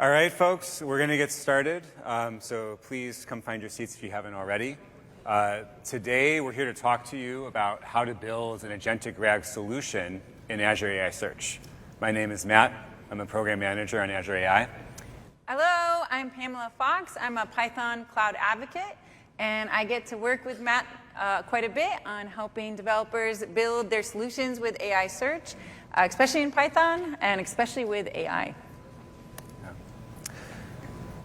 All right, folks, we're going to get started. So please come find your seats if you haven't already. Today, we're here to talk to you about how to build an agentic RAG solution in Azure AI Search. My name is Matt. I'm a program manager on Azure AI. Hello, I'm Pamela Fox. I'm a Python cloud advocate, and I get to work with Matt quite a bit on helping developers build their solutions with AI Search, especially in Python and especially with AI.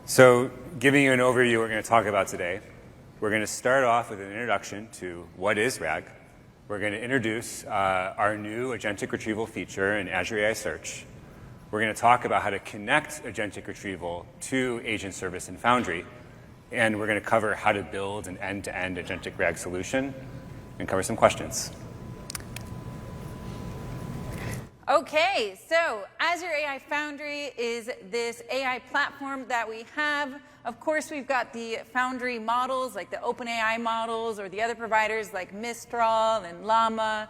So giving you an overview of what we're going to talk about today, we're going to start off with an introduction to what is RAG. We're going to introduce our new agentic retrieval feature in Azure AI Search. We're going to talk about how to connect agentic retrieval to Agent Service in Foundry. And we're going to cover how to build an end-to-end agentic RAG solution and cover some questions. Okay, so Azure AI Foundry is this AI platform that we have. Of course, we've got the Foundry models, like the OpenAI models, or the other providers like Mistral and Llama,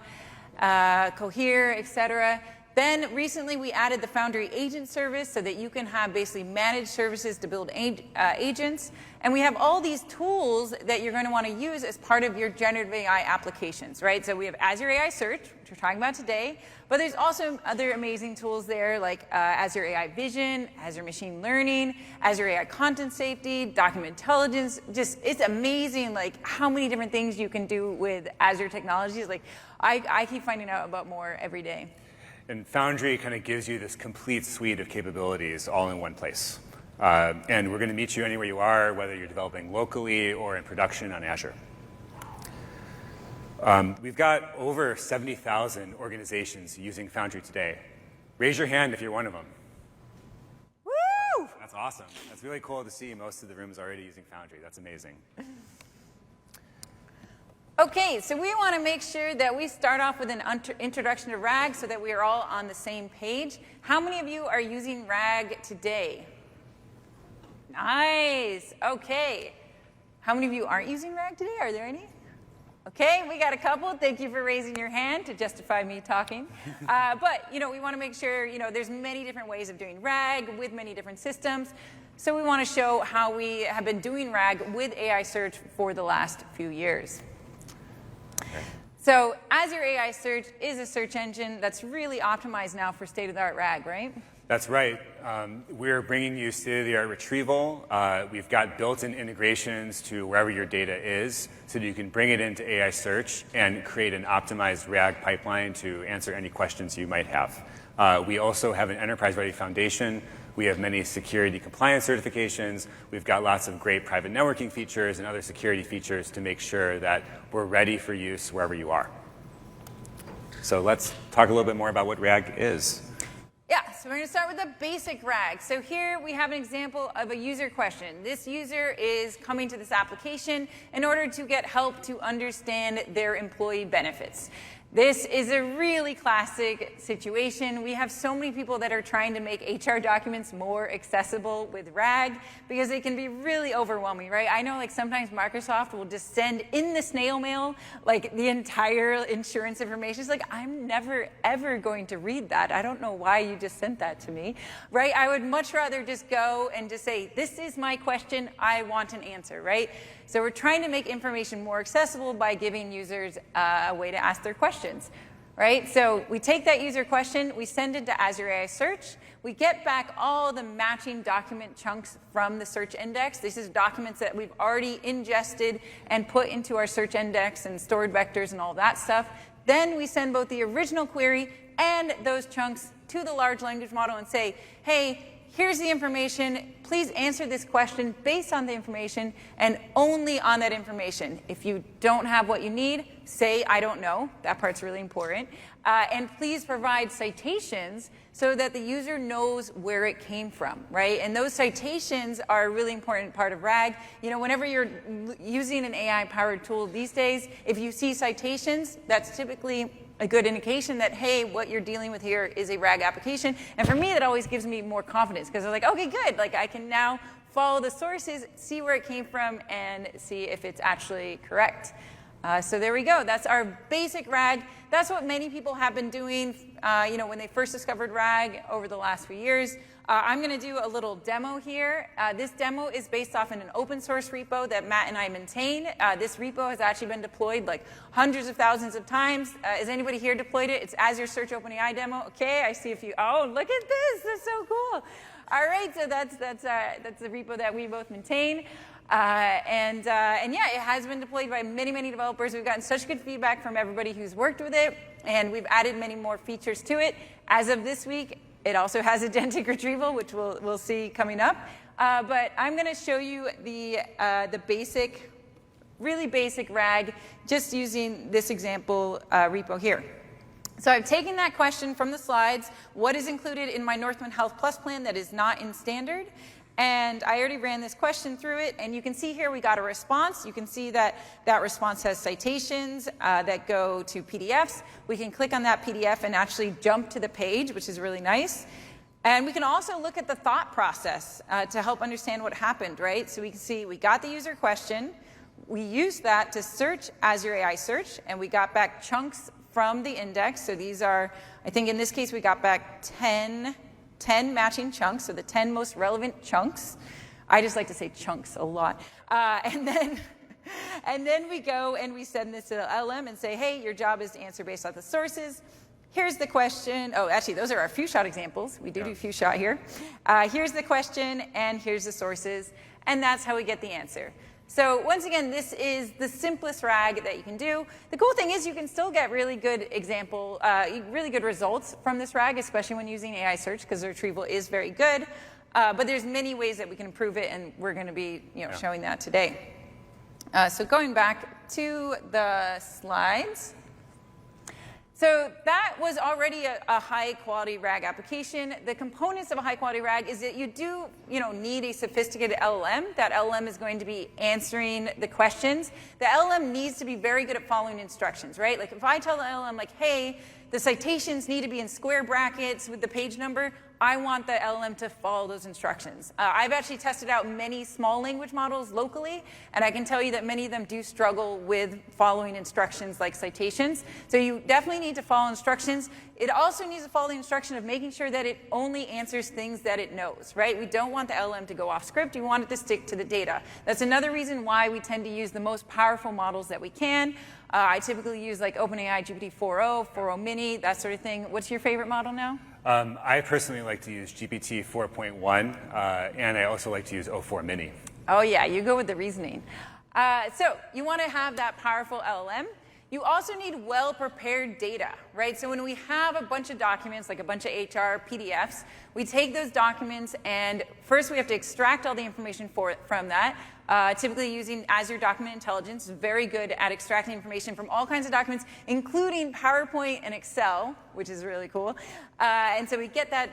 Cohere, etc. Then recently, we added the Foundry Agent Service so that you can have basically managed services to build agents. And we have all these tools that you're going to want to use as part of your generative AI applications, right? So we have Azure AI Search, which we're talking about today. But there's also other amazing tools there like Azure AI Vision, Azure Machine Learning, Azure AI Content Safety, Document Intelligence. Just, it's amazing like how many different things you can do with Azure technologies. Like I keep finding out about more every day. And Foundry kind of gives you this complete suite of capabilities all in one place. And we're going to meet you anywhere you are, whether you're developing locally or in production on Azure. We've got over 70,000 organizations using Foundry today. Raise your hand if you're one of them. Woo! That's awesome. That's really cool to see most of the rooms already using Foundry. That's amazing. Okay, so we want to make sure that we start off with an introduction to RAG so that we are all on the same page. How many of you are using RAG today? Nice. Okay. How many of you aren't using RAG today? Are there any? Okay, we got a couple. Thank you for raising your hand to justify me talking. But we want to make sure there's many different ways of doing RAG with many different systems. So we want to show how we have been doing RAG with AI Search for the last few years. So Azure AI Search is a search engine that's really optimized now for state-of-the-art RAG, right? That's right. We're bringing you state-of-the-art retrieval. We've got built-in integrations to wherever your data is so that you can bring it into AI Search and create an optimized RAG pipeline to answer any questions you might have. We also have an enterprise-ready foundation. We have many security compliance certifications. We've got lots of great private networking features and other security features to make sure that we're ready for use wherever you are. So let's talk a little bit more about what RAG is. Yeah, so we're going to start with the basic RAG. So here we have an example of a user question. This user is coming to this application in order to get help to understand their employee benefits. This is a really classic situation. We have so many people that are trying to make HR documents more accessible with RAG because they can be really overwhelming, right? I know sometimes Microsoft will just send in the snail mail the entire insurance information. It's I'm never, ever going to read that. I don't know why you just sent that to me, right? I would much rather just go and just say, this is my question, I want an answer, right? So we're trying to make information more accessible by giving users a way to ask their questions, right? So we take that user question, we send it to Azure AI Search, we get back all the matching document chunks from the search index. This is documents that we've already ingested and put into our search index and stored vectors and all that stuff. Then we send both the original query and those chunks to the large language model and say, hey, here's the information. Please answer this question based on the information and only on that information. If you don't have what you need, say, I don't know. That part's really important. And please provide citations so that the user knows where it came from, right? And those citations are a really important part of RAG. Whenever you're using an AI-powered tool these days, if you see citations, that's typically a good indication that, hey, what you're dealing with here is a RAG application. And for me, that always gives me more confidence because I'm okay, good. I can now follow the sources, see where it came from, and see if it's actually correct. So there we go. That's our basic RAG. That's what many people have been doing, when they first discovered RAG over the last few years. I'm going to do a little demo here. This demo is based off in an open source repo that Matt and I maintain. This repo has actually been deployed like hundreds of thousands of times. Has anybody here deployed it? It's Azure Search OpenAI demo. Okay, I see a few. Oh, look at this. That's so cool. All right, so that's the repo that we both maintain. And yeah, it has been deployed by many, many developers. We've gotten such good feedback from everybody who's worked with it, and we've added many more features to it. As of this week, it also has agentic retrieval, which we'll see coming up. But I'm going to show you the basic, really basic RAG, just using this example repo here. So I've taken that question from the slides, what is included in my Northwind Health Plus plan that is not in standard? And I already ran this question through it, and you can see here we got a response. You can see that that response has citations that go to PDFs. We can click on that PDF and actually jump to the page, which is really nice. And we can also look at the thought process to help understand what happened, right? So we can see we got the user question. We used that to search Azure AI Search, and we got back chunks from the index. So these are, I think in this case, we got back 10 matching chunks, so the 10 most relevant chunks. I just like to say chunks a lot. And then we go and we send this to the LM and say, hey, your job is to answer based on the sources. Here's the question. Oh, actually, those are our few shot examples. We do few shot here. Here's the question, and here's the sources. And that's how we get the answer. So once again, this is the simplest RAG that you can do. The cool thing is you can still get really good really good results from this RAG, especially when using AI search, because the retrieval is very good. But there's many ways that we can improve it, and we're going to be showing that today. So going back to the slides. So that was already a high-quality RAG application. The components of a high-quality RAG is that you do, need a sophisticated LLM. That LLM is going to be answering the questions. The LLM needs to be very good at following instructions, right? Like if I tell the LLM, like, hey, the citations need to be in square brackets with the page number, I want the LLM to follow those instructions. I've actually tested out many small language models locally, and I can tell you that many of them do struggle with following instructions like citations. So you definitely need to follow instructions. It also needs to follow the instruction of making sure that it only answers things that it knows, right? We don't want the LLM to go off script. We want it to stick to the data. That's another reason why we tend to use the most powerful models that we can. I typically use like OpenAI GPT-4o, 4o Mini, that sort of thing. What's your favorite model now? I personally like to use GPT 4.1, and I also like to use O4 Mini. Oh yeah, you go with the reasoning. So you want to have that powerful LLM. You also need well-prepared data, right? So when we have a bunch of documents, like a bunch of HR PDFs, we take those documents, and first we have to extract all the information from that. Typically using Azure Document Intelligence, is very good at extracting information from all kinds of documents, including PowerPoint and Excel, which is really cool. And so we get that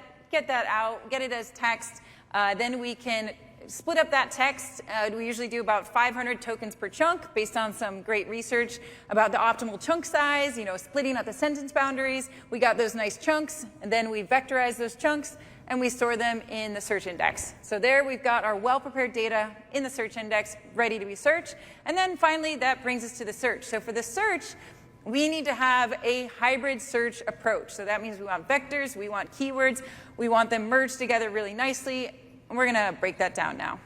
out, get it as text. Then we can split up that text. We usually do about 500 tokens per chunk based on some great research about the optimal chunk size, splitting up the sentence boundaries. We got those nice chunks, and then we vectorize those chunks, and we store them in the search index. So there we've got our well-prepared data in the search index ready to be searched. And then finally, that brings us to the search. So for the search, we need to have a hybrid search approach. So that means we want vectors, we want keywords, we want them merged together really nicely. And we're going to break that down now.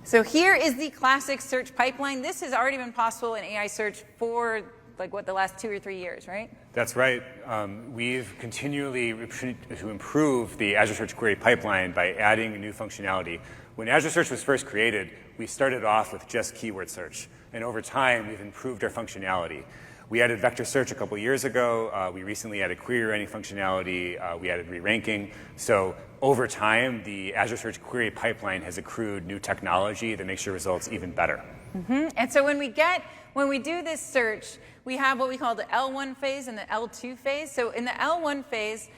So here is the classic search pipeline. This has already been possible in AI search for the last 2 or 3 years, right? That's right. We've continually to improve the Azure Search Query pipeline by adding new functionality. When Azure Search was first created, we started off with just keyword search. And over time, we've improved our functionality. We added vector search a couple years ago. We recently added query writing functionality. We added re-ranking. So over time, the Azure Search Query pipeline has accrued new technology that makes your results even better. Mm-hmm. And so when we do this search, we have what we call the L1 phase and the L2 phase. So in the L1 phase,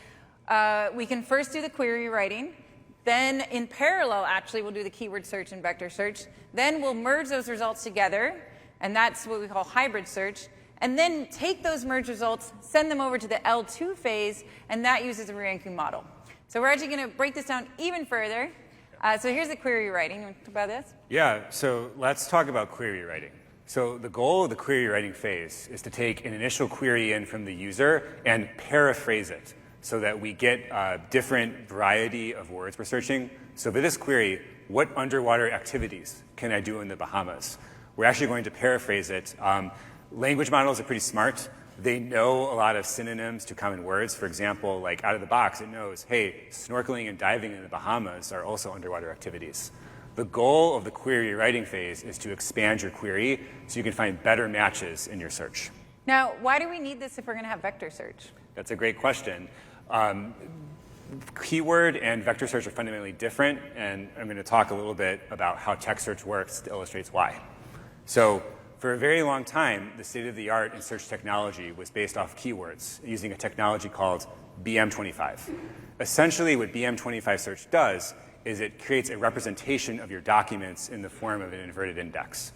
we can first do the query writing. Then in parallel, actually, we'll do the keyword search and vector search. Then we'll merge those results together, and that's what we call hybrid search. And then take those merged results, send them over to the L2 phase, and that uses a re-ranking model. So we're actually going to break this down even further. So here's the query writing. You want to talk about this? Yeah, so let's talk about query writing. So the goal of the query writing phase is to take an initial query in from the user and paraphrase it so that we get a different variety of words we're searching. So for this query, what underwater activities can I do in the Bahamas? We're actually going to paraphrase it. Language models are pretty smart. They know a lot of synonyms to common words. For example, like out of the box, it knows, hey, snorkeling and diving in the Bahamas are also underwater activities. The goal of the query writing phase is to expand your query so you can find better matches in your search. Now, why do we need this if we're going to have vector search? That's a great question. Keyword and vector search are fundamentally different, and I'm going to talk a little bit about how text search works to illustrate why. So for a very long time, the state-of-the-art in search technology was based off keywords using a technology called BM25. Essentially, what BM25 search does is it creates a representation of your documents in the form of an inverted index.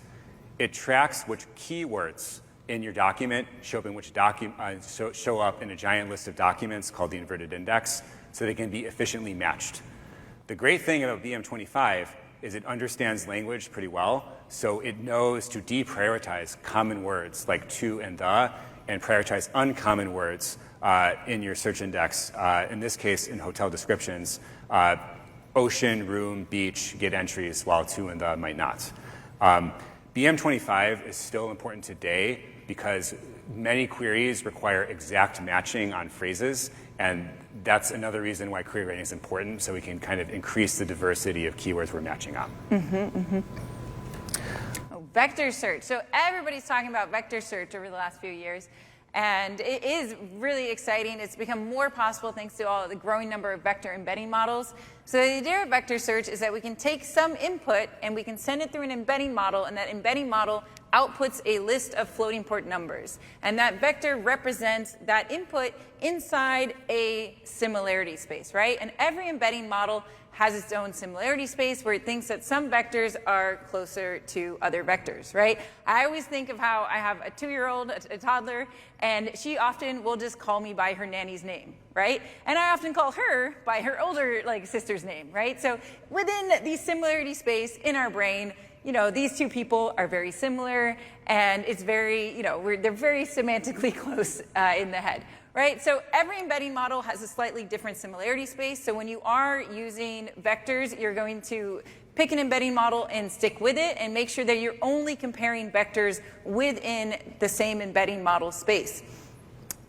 It tracks which keywords in your document show up in a giant list of documents called the inverted index, so they can be efficiently matched. The great thing about BM25 is it understands language pretty well, so it knows to deprioritize common words like to and the, and prioritize uncommon words in your search index, in this case in hotel descriptions, ocean, room, beach, get entries, while to and the might not. BM25 is still important today because many queries require exact matching on phrases, and that's another reason why query writing is important, so we can kind of increase the diversity of keywords we're matching on. Vector search. So everybody's talking about vector search over the last few years, and it is really exciting. It's become more possible thanks to all of the growing number of vector embedding models. So the idea of vector search is that we can take some input and we can send it through an embedding model, and that embedding model outputs a list of floating point numbers. And that vector represents that input inside a similarity space, right? And every embedding model has its own similarity space where it thinks that some vectors are closer to other vectors, right? I always think of how I have a 2-year-old, a toddler, and she often will just call me by her nanny's name, right? And I often call her by her older sister's name, right? So within the similarity space in our brain, these two people are very similar, and it's very, they're very semantically close in the head. Right? So every embedding model has a slightly different similarity space. So when you are using vectors, you're going to pick an embedding model and stick with it and make sure that you're only comparing vectors within the same embedding model space.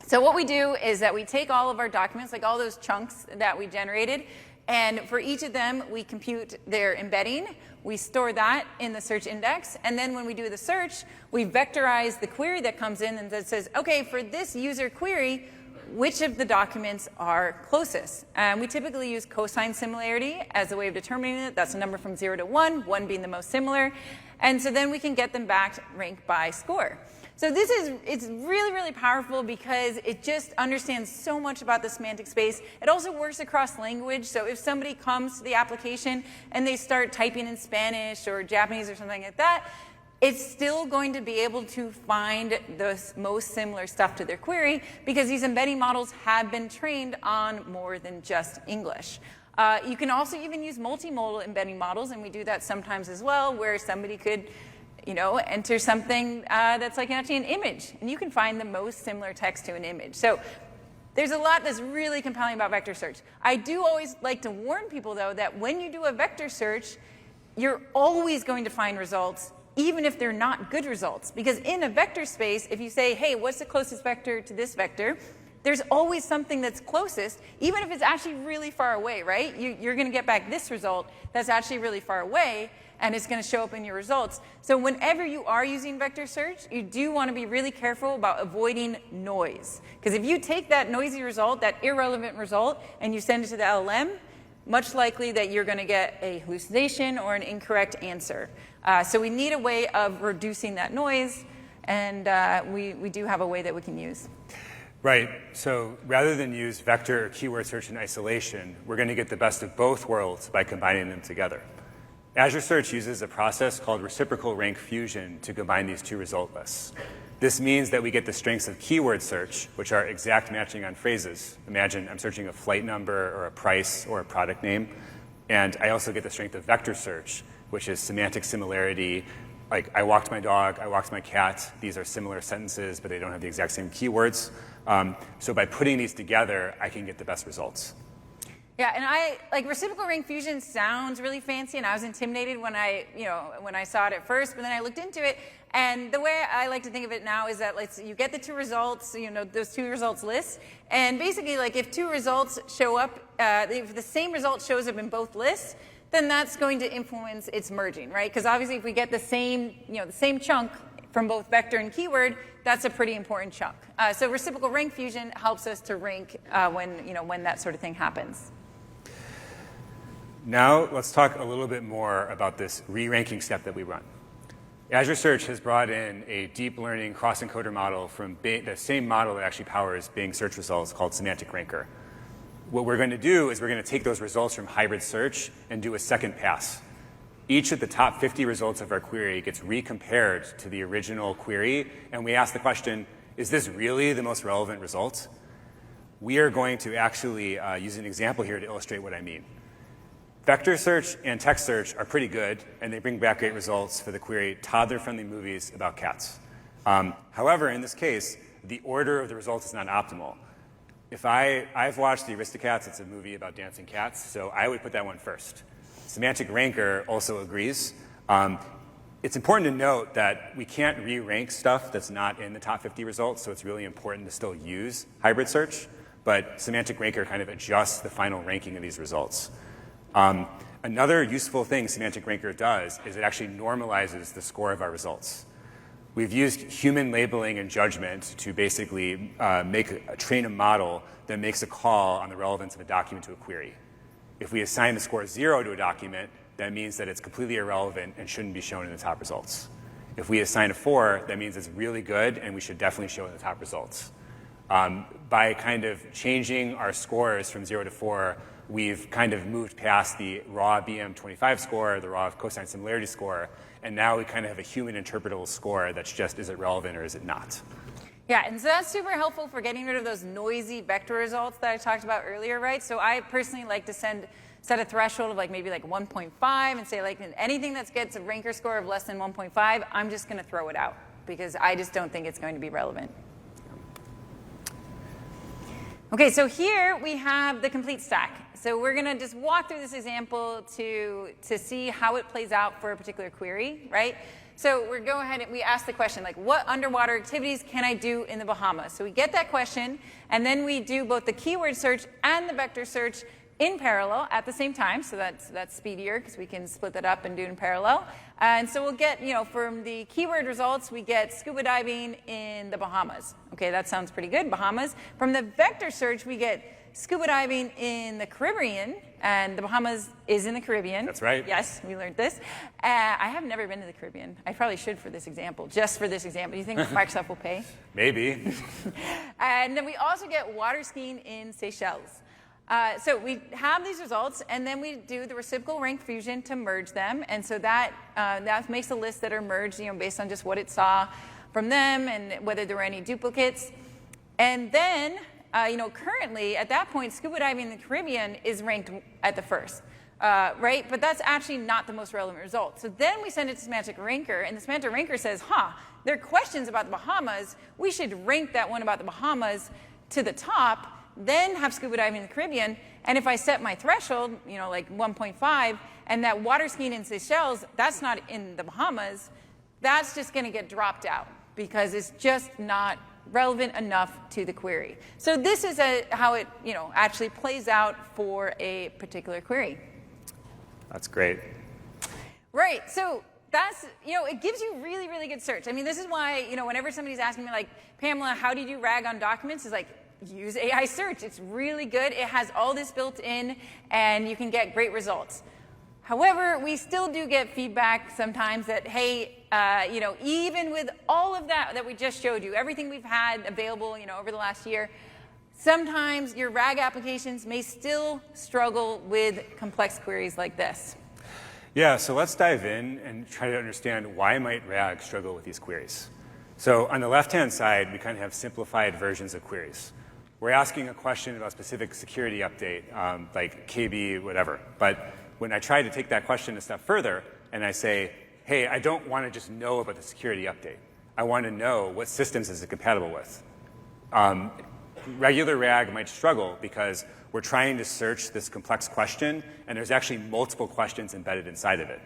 So what we do is that we take all of our documents, like all those chunks that we generated, and for each of them, we compute their embedding. We store that in the search index, and then when we do the search, we vectorize the query that comes in and that says, okay, for this user query, which of the documents are closest? And we typically use cosine similarity as a way of determining it. That's a number from 0 to 1, 1 being the most similar. And so then we can get them back ranked by score. So it's really, really powerful because it just understands so much about the semantic space. It also works across language. So if somebody comes to the application and they start typing in Spanish or Japanese or something like that, it's still going to be able to find the most similar stuff to their query because these embedding models have been trained on more than just English. You can also even use multimodal embedding models, and we do that sometimes as well, where somebody could enter something that's like actually an image, and you can find the most similar text to an image. So there's a lot that's really compelling about vector search. I do always like to warn people, though, that when you do a vector search, you're always going to find results even if they're not good results. Because in a vector space, if you say, hey, what's the closest vector to this vector, there's always something that's closest, even if it's actually really far away, right? You're going to get back this result that's actually really far away, and it's going to show up in your results. So whenever you are using vector search, you do want to be really careful about avoiding noise. Because if you take that noisy result, that irrelevant result, and you send it to the LLM, much likely that you're going to get a hallucination or an incorrect answer. So we need a way of reducing that noise, and we do have a way that we can use. Right. So rather than use vector or keyword search in isolation, we're going to get the best of both worlds by combining them together. Azure Search uses a process called reciprocal rank fusion to combine these two result lists. This means that we get the strengths of keyword search, which are exact matching on phrases. Imagine I'm searching a flight number or a price or a product name. And I also get the strength of vector search, which is semantic similarity, like I walked my dog, I walked my cat. These are similar sentences, but they don't have the exact same keywords. So by putting these together, I can get the best results. Yeah, and like reciprocal rank fusion sounds really fancy, and I was intimidated when I saw it at first, but then I looked into it, and the way I like to think of it now is that you get the two results, those two results lists, and basically like if two results show up, if the same result shows up in both lists, then that's going to influence its merging, right? Because obviously if we get the same chunk from both vector and keyword, that's a pretty important chunk. So reciprocal rank fusion helps us to rank when that sort of thing happens. Now let's talk a little bit more about this re-ranking step that we run. Azure Search has brought in a deep learning cross-encoder model from the same model that actually powers Bing search results called Semantic Ranker. What we're going to do is we're going to take those results from hybrid search and do a second pass. Each of the top 50 results of our query gets recompared to the original query, and we ask the question, is this really the most relevant result? We are going to actually use an example here to illustrate what I mean. Vector search and text search are pretty good, and they bring back great results for the query toddler-friendly movies about cats. However, in this case, the order of the results is not optimal. If I've watched The Aristocats, it's a movie about dancing cats, so I would put that one first. Semantic Ranker also agrees. It's important to note that we can't re-rank stuff that's not in the top 50 results, so it's really important to still use hybrid search, but Semantic Ranker kind of adjusts the final ranking of these results. Another useful thing Semantic Ranker does is it actually normalizes the score of our results. We've used human labeling and judgment to basically train a model that makes a call on the relevance of a document to a query. If we assign the score 0 to a document, that means that it's completely irrelevant and shouldn't be shown in the top results. If we assign a 4, that means it's really good and we should definitely show in the top results. By kind of changing our scores from 0 to 4, we've kind of moved past the raw BM25 score, the raw cosine similarity score, and now we kind of have a human interpretable score that's just, is it relevant or is it not? Yeah, and so that's super helpful for getting rid of those noisy vector results that I talked about earlier, right? So I personally like to set a threshold of maybe 1.5 and say anything that gets a ranker score of less than 1.5, I'm just going to throw it out because I just don't think it's going to be relevant. Okay, so here we have the complete stack. So we're going to just walk through this example to see how it plays out for a particular query, right? So we go ahead and we ask the question, what underwater activities can I do in the Bahamas? So we get that question, and then we do both the keyword search and the vector search in parallel at the same time. So that's speedier because we can split that up and do it in parallel. And so we'll get, from the keyword results, we get scuba diving in the Bahamas. Okay, that sounds pretty good, Bahamas. From the vector search, we get scuba diving in the Caribbean, and the Bahamas is in the Caribbean. That's right. Yes, we learned this. I have never been to the Caribbean. I probably should for this example, just for this example. Do you think Microsoft will pay? Maybe. And then we also get water skiing in Seychelles. So we have these results, and then we do the reciprocal rank fusion to merge them. And so that makes a list that are merged, based on just what it saw from them and whether there were any duplicates. And then, currently at that point, scuba diving in the Caribbean is ranked at the first, right? But that's actually not the most relevant result. So then we send it to Semantic Ranker, and the Semantic Ranker says, there are questions about the Bahamas. We should rank that one about the Bahamas to the top, then have scuba diving in the Caribbean. And if I set my threshold, 1.5, and that water skiing in Seychelles, that's not in the Bahamas, that's just going to get dropped out because it's just not relevant enough to the query. So this is how it actually plays out for a particular query. That's great. Right. So that's, it gives you really, really good search. I mean, this is why, whenever somebody's asking me Pamela, how do you do RAG on documents? It's use AI search. It's really good. It has all this built in, and you can get great results. However, we still do get feedback sometimes that, hey, even with all of that we just showed you, everything we've had available, over the last year, sometimes your RAG applications may still struggle with complex queries like this. Yeah, so let's dive in and try to understand why might RAG struggle with these queries. So on the left-hand side, we kind of have simplified versions of queries. We're asking a question about a specific security update, like KB, whatever. But when I try to take that question a step further, and I say, hey, I don't want to just know about the security update. I want to know what systems is it compatible with. Regular RAG might struggle because we're trying to search this complex question, and there's actually multiple questions embedded inside of it.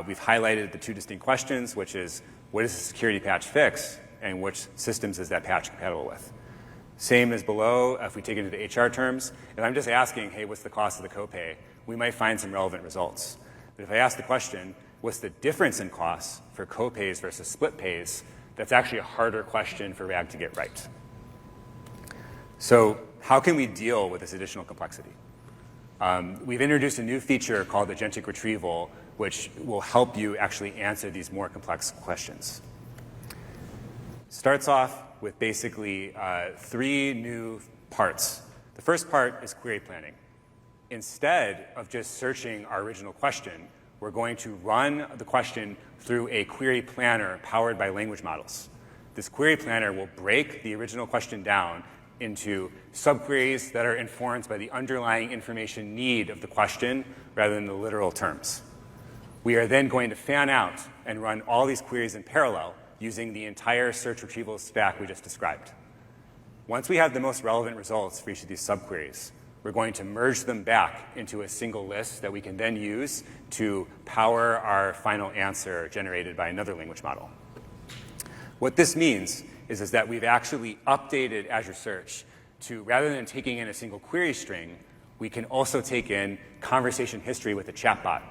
We've highlighted the two distinct questions, which is, what does the security patch fix, and which systems is that patch compatible with? Same as below, if we take it into HR terms, if I'm just asking, hey, what's the cost of the copay, we might find some relevant results. But if I ask the question, what's the difference in costs for copays versus split pays, that's actually a harder question for RAG to get right. So how can we deal with this additional complexity? We've introduced a new feature called agentic retrieval, which will help you actually answer these more complex questions. Starts off with basically 3 new parts. The first part is query planning. Instead of just searching our original question, we're going to run the question through a query planner powered by language models. This query planner will break the original question down into subqueries that are informed by the underlying information need of the question rather than the literal terms. We are then going to fan out and run all these queries in parallel using the entire search retrieval stack we just described. Once we have the most relevant results for each of these subqueries, we're going to merge them back into a single list that we can then use to power our final answer generated by another language model. What this means is that we've actually updated Azure Search to, rather than taking in a single query string, we can also take in conversation history with a chatbot.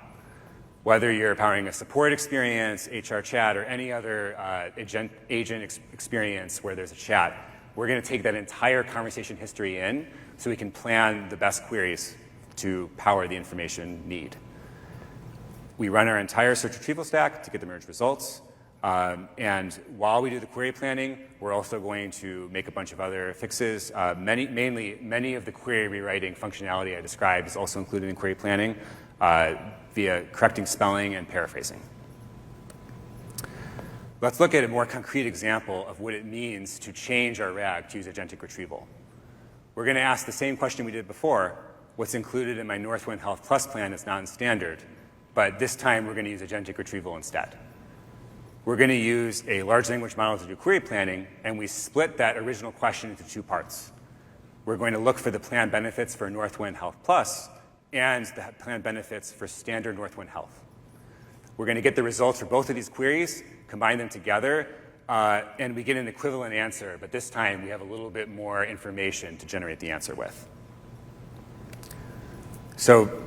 Whether you're powering a support experience, HR chat, or any other agent experience where there's a chat, we're going to take that entire conversation history in so we can plan the best queries to power the information need. We run our entire search retrieval stack to get the merged results. And while we do the query planning, we're also going to make a bunch of other fixes. Many of the query rewriting functionality I described is also included in query planning via correcting spelling and paraphrasing. Let's look at a more concrete example of what it means to change our RAG to use agentic retrieval. We're going to ask the same question we did before, what's included in my Northwind Health Plus plan is non-standard, but this time we're going to use agentic retrieval instead. We're going to use a large language model to do query planning, and we split that original question into 2 parts. We're going to look for the plan benefits for Northwind Health Plus and the plan benefits for standard Northwind Health. We're going to get the results for both of these queries, combine them together, and we get an equivalent answer, but this time we have a little bit more information to generate the answer with. So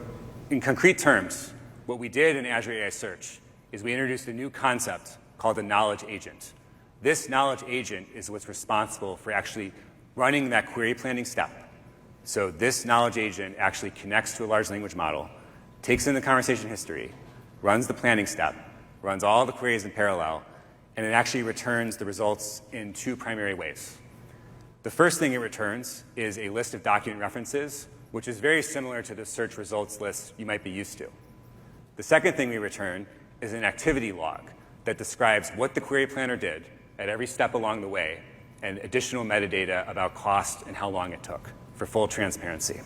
in concrete terms, what we did in Azure AI Search is we introduced a new concept called the knowledge agent. This knowledge agent is what's responsible for actually running that query planning step. So this knowledge agent actually connects to a large language model, takes in the conversation history, runs the planning step, runs all the queries in parallel, and it actually returns the results in 2 primary ways. The first thing it returns is a list of document references, which is very similar to the search results list you might be used to. The second thing we return is an activity log that describes what the query planner did at every step along the way and additional metadata about cost and how long it took for full transparency.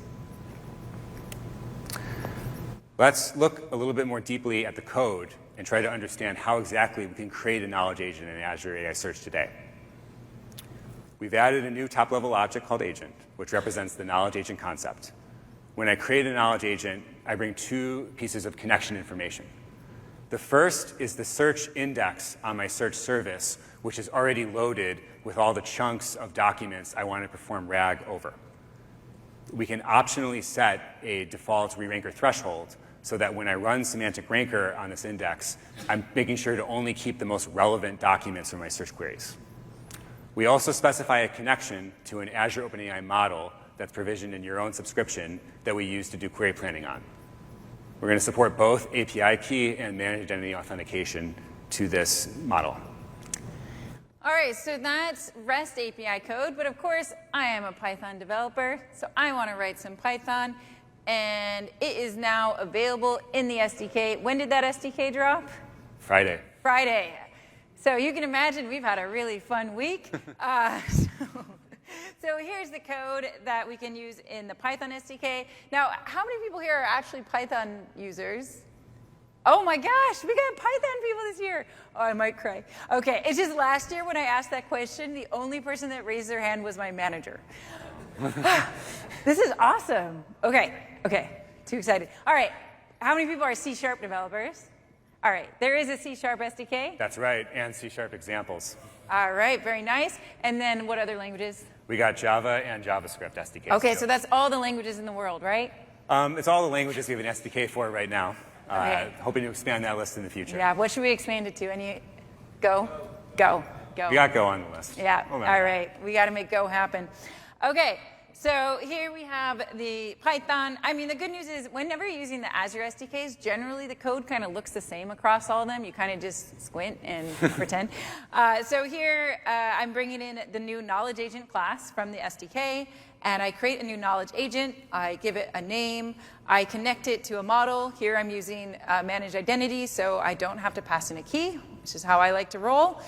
Let's look a little bit more deeply at the code and try to understand how exactly we can create a knowledge agent in Azure AI Search today. We've added a new top-level object called agent, which represents the knowledge agent concept. When I create a knowledge agent, I bring 2 pieces of connection information. The first is the search index on my search service, which is already loaded with all the chunks of documents I want to perform RAG over. We can optionally set a default re-ranker threshold so that when I run semantic ranker on this index, I'm making sure to only keep the most relevant documents from my search queries. We also specify a connection to an Azure OpenAI model that's provisioned in your own subscription that we use to do query planning on. We're going to support both API key and managed identity authentication to this model. All right, so that's REST API code, but of course, I am a Python developer, so I want to write some Python, and it is now available in the SDK. When did that SDK drop? Friday. Friday. So you can imagine we've had a really fun week. So here's the code that we can use in the Python SDK. Now, how many people here are actually Python users? Oh my gosh, we got Python people this year. Oh, I might cry. Okay, it's just last year when I asked that question, the only person that raised their hand was my manager. This is awesome. Okay, too excited. All right, how many people are C# developers? All right, there is a C# SDK. That's right, and C# examples. All right, very nice. And then what other languages? We got Java and JavaScript SDKs. Okay, too. so that's all the languages in the world, right? It's all the languages we have an SDK for right now. Okay. Hoping to expand that list in the future. Yeah, what should we expand it to? Any Go. We got Go on the list. Yeah, All all right. We got to make Go happen. Okay, so here we have the Python. I mean, the good news is whenever you're using the Azure SDKs, generally the code kind of looks the same across all of them. You kind of just squint and pretend. So here I'm bringing in the new knowledge agent class from the SDK. And I create a new knowledge agent. I give it a name. I connect it to a model. Here I'm using managed identity, so I don't have to pass in a key, which is how I like to roll.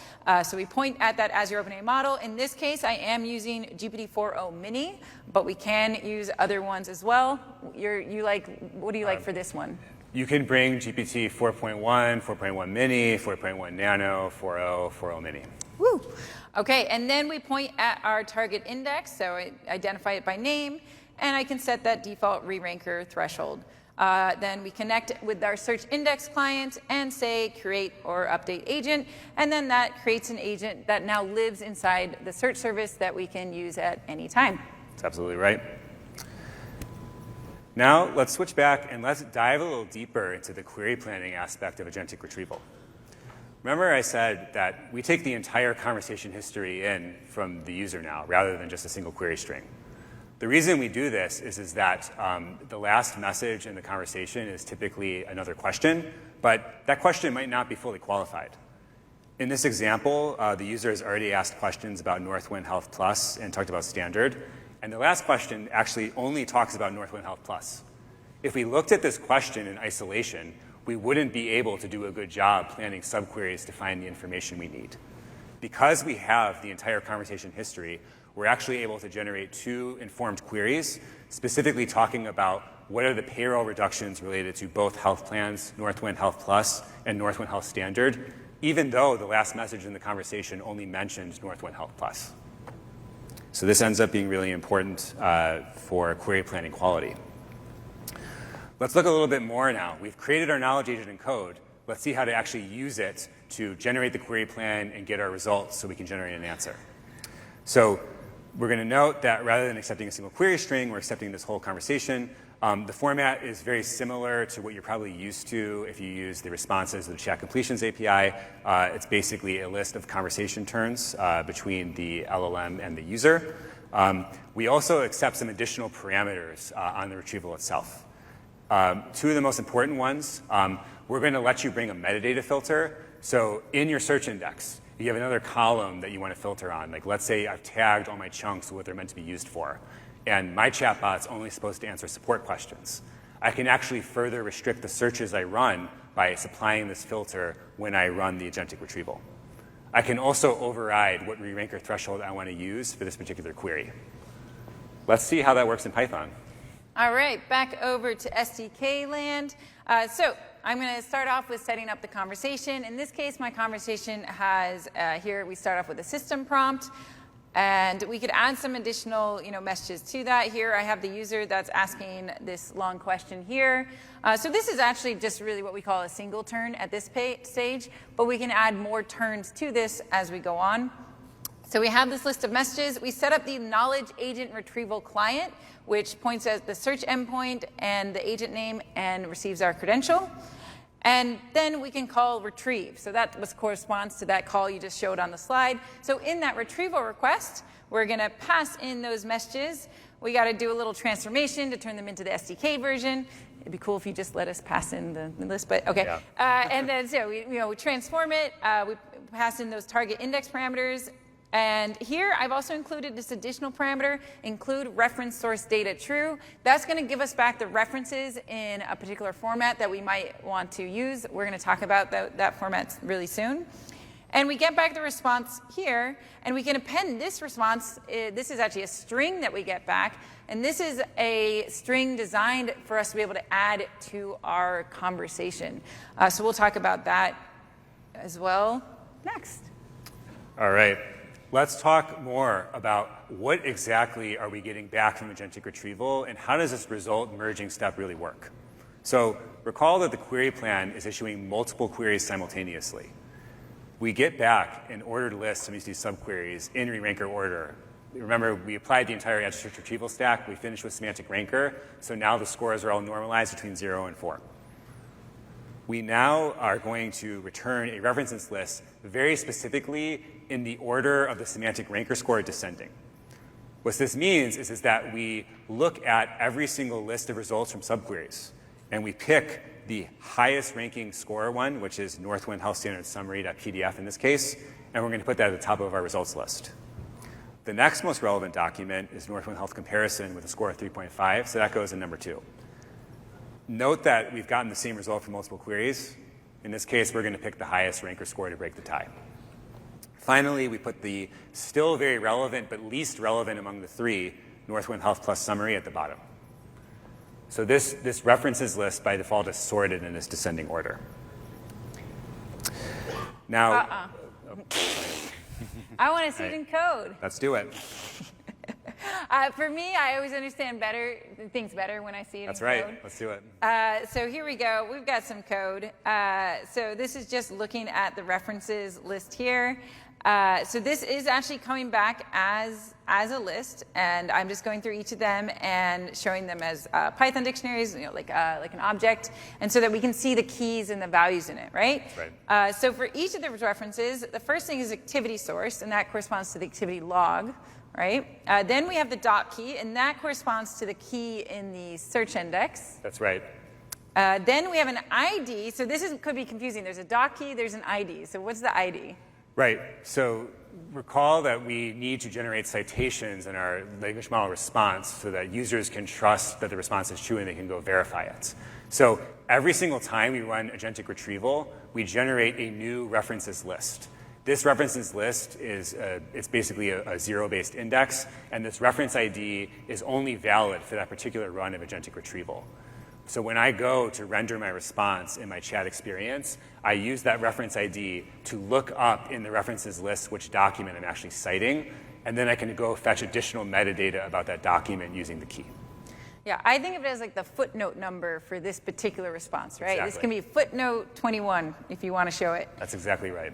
So we point at that Azure OpenAI model. In this case, I am using GPT-4o Mini, but we can use other ones as well. What do you like for this one? You can bring GPT 4.1, 4.1 Mini, 4.1 Nano, 4.0, 4.0 Mini. Woo. Okay, and then we point at our target index, so I identify it by name, and I can set that default re-ranker threshold. Then we connect with our search index client and say create or update agent, and then that creates an agent that now lives inside the search service that we can use at any time. That's absolutely right. Now let's switch back and let's dive a little deeper into the query planning aspect of agentic retrieval. Remember I said that we take the entire conversation history in from the user now, rather than just a single query string. The reason we do this is that the last message in the conversation is typically another question, but that question might not be fully qualified. In this example, the user has already asked questions about Northwind Health Plus and talked about standard, and the last question actually only talks about Northwind Health Plus. If we looked at this question in isolation, we wouldn't be able to do a good job planning subqueries to find the information we need. Because we have the entire conversation history, we're actually able to generate 2 informed queries, specifically talking about what are the payroll reductions related to both health plans, Northwind Health Plus and Northwind Health Standard, even though the last message in the conversation only mentioned Northwind Health Plus. So this ends up being really important for query planning quality. Let's look a little bit more now. We've created our knowledge agent in code. Let's see how to actually use it to generate the query plan and get our results so we can generate an answer. So we're going to note that rather than accepting a single query string, we're accepting this whole conversation. The format is very similar to what you're probably used to if you use the responses of the Chat Completions API. It's basically a list of conversation turns between the LLM and the user. We also accept some additional parameters on the retrieval itself. 2 of the most important ones, we're going to let you bring a metadata filter. So in your search index, you have another column that you want to filter on. Like let's say I've tagged all my chunks with what they're meant to be used for. And my chatbot's only supposed to answer support questions. I can actually further restrict the searches I run by supplying this filter when I run the agentic retrieval. I can also override what re-ranker threshold I want to use for this particular query. Let's see how that works in Python. All right, back over to SDK land. So I'm going to start off with setting up the conversation. In this case, my conversation has, here we start off with a system prompt. And we could add some additional messages to that. Here I have the user that's asking this long question here. So this is actually just really what we call a single turn at this stage. But we can add more turns to this as we go on. So we have this list of messages. We set up the knowledge agent retrieval client, which points at the search endpoint and the agent name and receives our credential. And then we can call retrieve. So that corresponds to that call you just showed on the slide. So in that retrieval request, we're going to pass in those messages. We got to do a little transformation to turn them into the SDK version. It'd be cool if you just let us pass in the list, but okay. Yeah. And then so we transform it. We pass in those target index parameters. And here I've also included this additional parameter, include reference source data true. That's going to give us back the references in a particular format that we might want to use. We're going to talk about that format really soon. And we get back the response here, and we can append this response. This is actually a string that we get back, and this is a string designed for us to be able to add to our conversation. So we'll talk about that as well next. All right. Let's talk more about what exactly are we getting back from agentic retrieval, and how does this result merging step really work? So recall that the query plan is issuing multiple queries simultaneously. We get back an ordered list of these subqueries in re-ranker order. Remember, we applied the entire edge search retrieval stack. We finished with semantic ranker. So now the scores are all normalized between 0 and 4. We now are going to return a references list very specifically in the order of the semantic ranker score descending. What this means is that we look at every single list of results from subqueries, and we pick the highest ranking score one, which is Northwind Health Standard Summary.pdf in this case, and we're going to put that at the top of our results list. The next most relevant document is Northwind Health Comparison with a score of 3.5, so that goes in number 2. Note that we've gotten the same result for multiple queries. In this case, we're going to pick the highest ranker score to break the tie. Finally, we put the still very relevant but least relevant among the 3 Northwind Health Plus Summary at the bottom. So this references list by default is sorted in this descending order. Now, I want to see it in code. Let's do it. For me, I always understand things better when I see it That's in right. code. Let's do it. So here we go. We've got some code. So this is just looking at the references list here. So this is actually coming back as a list, and I'm just going through each of them and showing them as Python dictionaries, like an object, and so that we can see the keys and the values in it, right? That's right. So for each of the references, the first thing is activity source, and that corresponds to the activity log, right? Then we have the dot key, and that corresponds to the key in the search index. That's right. Then we have an ID. So this could be confusing. There's a dot key, there's an ID. So what's the ID? Right. So recall that we need to generate citations in our language model response so that users can trust that the response is true and they can go verify it. So every single time we run agentic retrieval, we generate a new references list. This references list is it's basically a zero-based index, and this reference ID is only valid for that particular run of agentic retrieval. So when I go to render my response in my chat experience, I use that reference ID to look up in the references list which document I'm actually citing, and then I can go fetch additional metadata about that document using the key. Yeah, I think of it as like the footnote number for this particular response, right? Exactly. This can be footnote 21 if you want to show it. That's exactly right.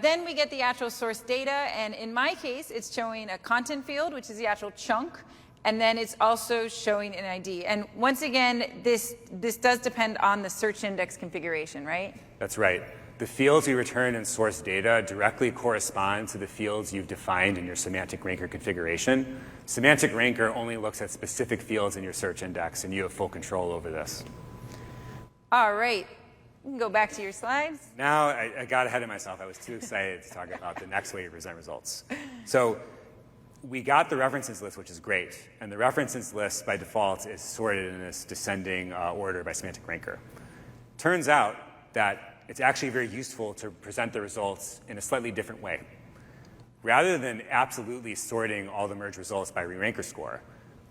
Then we get the actual source data, and in my case, it's showing a content field, which is the actual chunk, and then it's also showing an ID. And once again, this does depend on the search index configuration, right? That's right. The fields we return in source data directly correspond to the fields you've defined in your semantic ranker configuration. Semantic ranker only looks at specific fields in your search index, and you have full control over this. All right. You can go back to your slides. Now I got ahead of myself. I was too excited to talk about the next way you present results. So we got the references list, which is great. And the references list, by default, is sorted in this descending order by semantic ranker. Turns out that it's actually very useful to present the results in a slightly different way. Rather than absolutely sorting all the merged results by re-ranker score,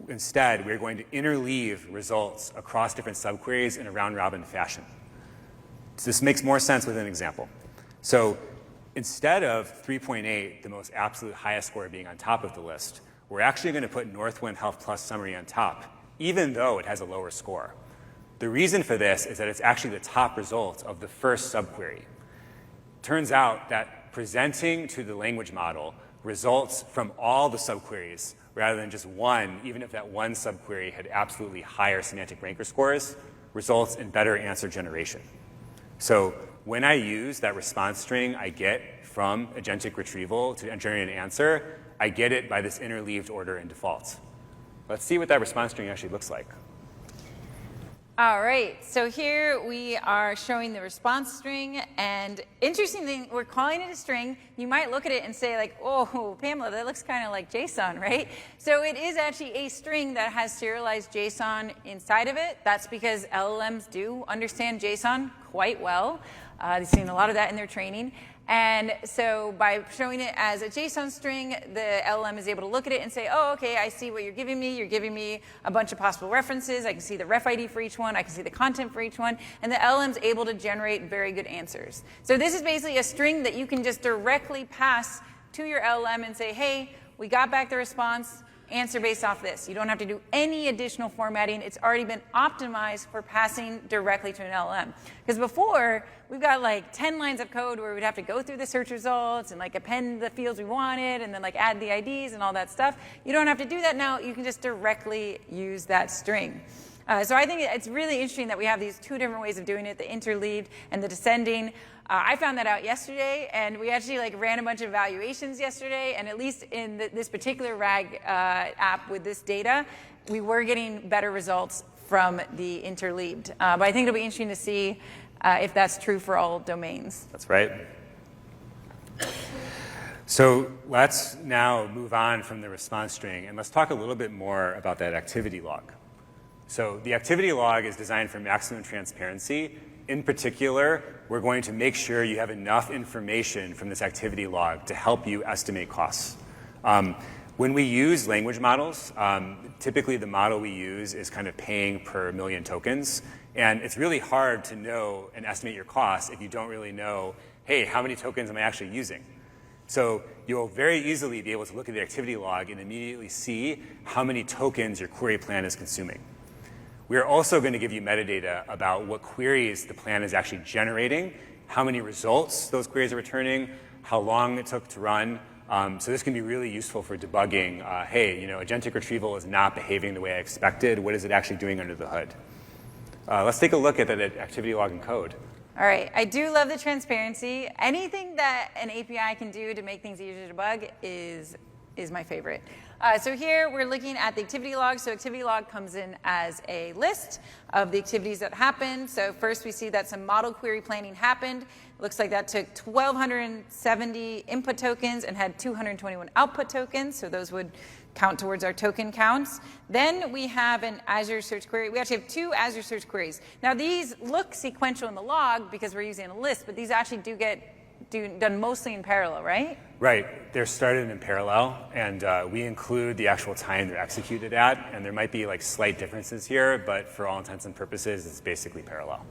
instead, we're going to interleave results across different subqueries in a round-robin fashion. So this makes more sense with an example. So instead of 3.8, the most absolute highest score being on top of the list, we're actually going to put Northwind Health Plus Summary on top, even though it has a lower score. The reason for this is that it's actually the top result of the first subquery. Turns out that presenting to the language model results from all the subqueries rather than just one, even if that one subquery had absolutely higher semantic ranker scores, results in better answer generation. So when I use that response string I get from agentic retrieval to generate an answer, I get it by this interleaved order in default. Let's see what that response string actually looks like. All right, so here we are showing the response string, and interesting thing, we're calling it a string. You might look at it and say like, oh, Pamela, that looks kind of like JSON, right? So it is actually a string that has serialized JSON inside of it. That's because LLMs do understand JSON quite well. They've seen a lot of that in their training. And so by showing it as a JSON string, the LLM is able to look at it and say, oh, okay, I see what you're giving me. You're giving me a bunch of possible references. I can see the ref ID for each one. I can see the content for each one. And the LLM is able to generate very good answers. So this is basically a string that you can just directly pass to your LLM and say, hey, we got back the response. Answer based off this. You don't have to do any additional formatting. It's already been optimized for passing directly to an LLM. Because before, we've got like 10 lines of code where we'd have to go through the search results and like append the fields we wanted and then like add the IDs and all that stuff. You don't have to do that now. You can just directly use that string. So I think it's really interesting that we have these two different ways of doing it, the interleaved and the descending. I found that out yesterday, and we actually like ran a bunch of evaluations yesterday, and at least in this particular RAG app with this data, we were getting better results from the interleaved. But I think it'll be interesting to see if that's true for all domains. That's right. So let's now move on from the response string, and let's talk a little bit more about that activity log. So the activity log is designed for maximum transparency. In particular, we're going to make sure you have enough information from this activity log to help you estimate costs. When we use language models, typically the model we use is kind of paying per million tokens. And it's really hard to know and estimate your costs if you don't really know, hey, how many tokens am I actually using? So you'll very easily be able to look at the activity log and immediately see how many tokens your query plan is consuming. We are also going to give you metadata about what queries the plan is actually generating, how many results those queries are returning, how long it took to run. So this can be really useful for debugging, hey, agentic retrieval is not behaving the way I expected. What is it actually doing under the hood? Let's take a look at that activity log in code. All right, I do love the transparency. Anything that an API can do to make things easier to debug is my favorite. So here we're looking at the activity log. So activity log comes in as a list of the activities that happened. So first we see that some model query planning happened. It looks like that took 1,270 input tokens and had 221 output tokens. So those would count towards our token counts. Then we have an Azure Search Query. We actually have two Azure Search Queries. Now these look sequential in the log because we're using a list, but these actually do get done mostly in parallel, right? Right. They're started in parallel, and we include the actual time they're executed at, and there might be like slight differences here, but for all intents and purposes, it's basically parallel.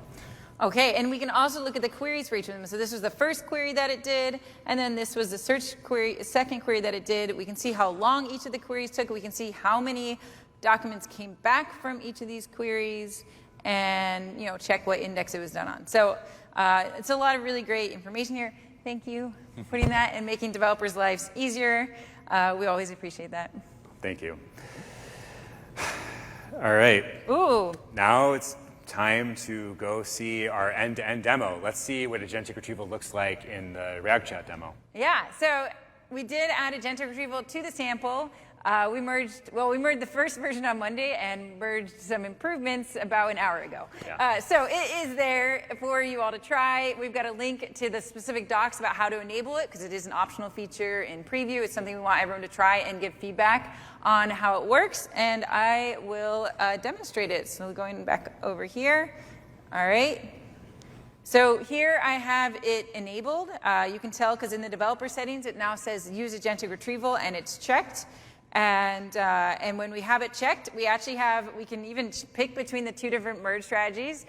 Okay, and we can also look at the queries for each of them. So this was the first query that it did, and then this was the search query, second query that it did. We can see how long each of the queries took. We can see how many documents came back from each of these queries, and check what index it was done on. So it's a lot of really great information here. Thank you for putting that and making developers' lives easier. We always appreciate that. Thank you. All right. Ooh. Now it's time to go see our end-to-end demo. Let's see what agentic retrieval looks like in the RagChat demo. Yeah, so we did add agentic retrieval to the sample. We merged the first version on Monday and merged some improvements about an hour ago. Yeah. So it is there for you all to try. We've got a link to the specific docs about how to enable it because it is an optional feature in preview. It's something we want everyone to try and give feedback on how it works. And I will demonstrate it. So going back over here. All right. So here I have it enabled. You can tell because in the developer settings, it now says use agentic retrieval and it's checked. And when we have it checked, we can even pick between the two different merge strategies.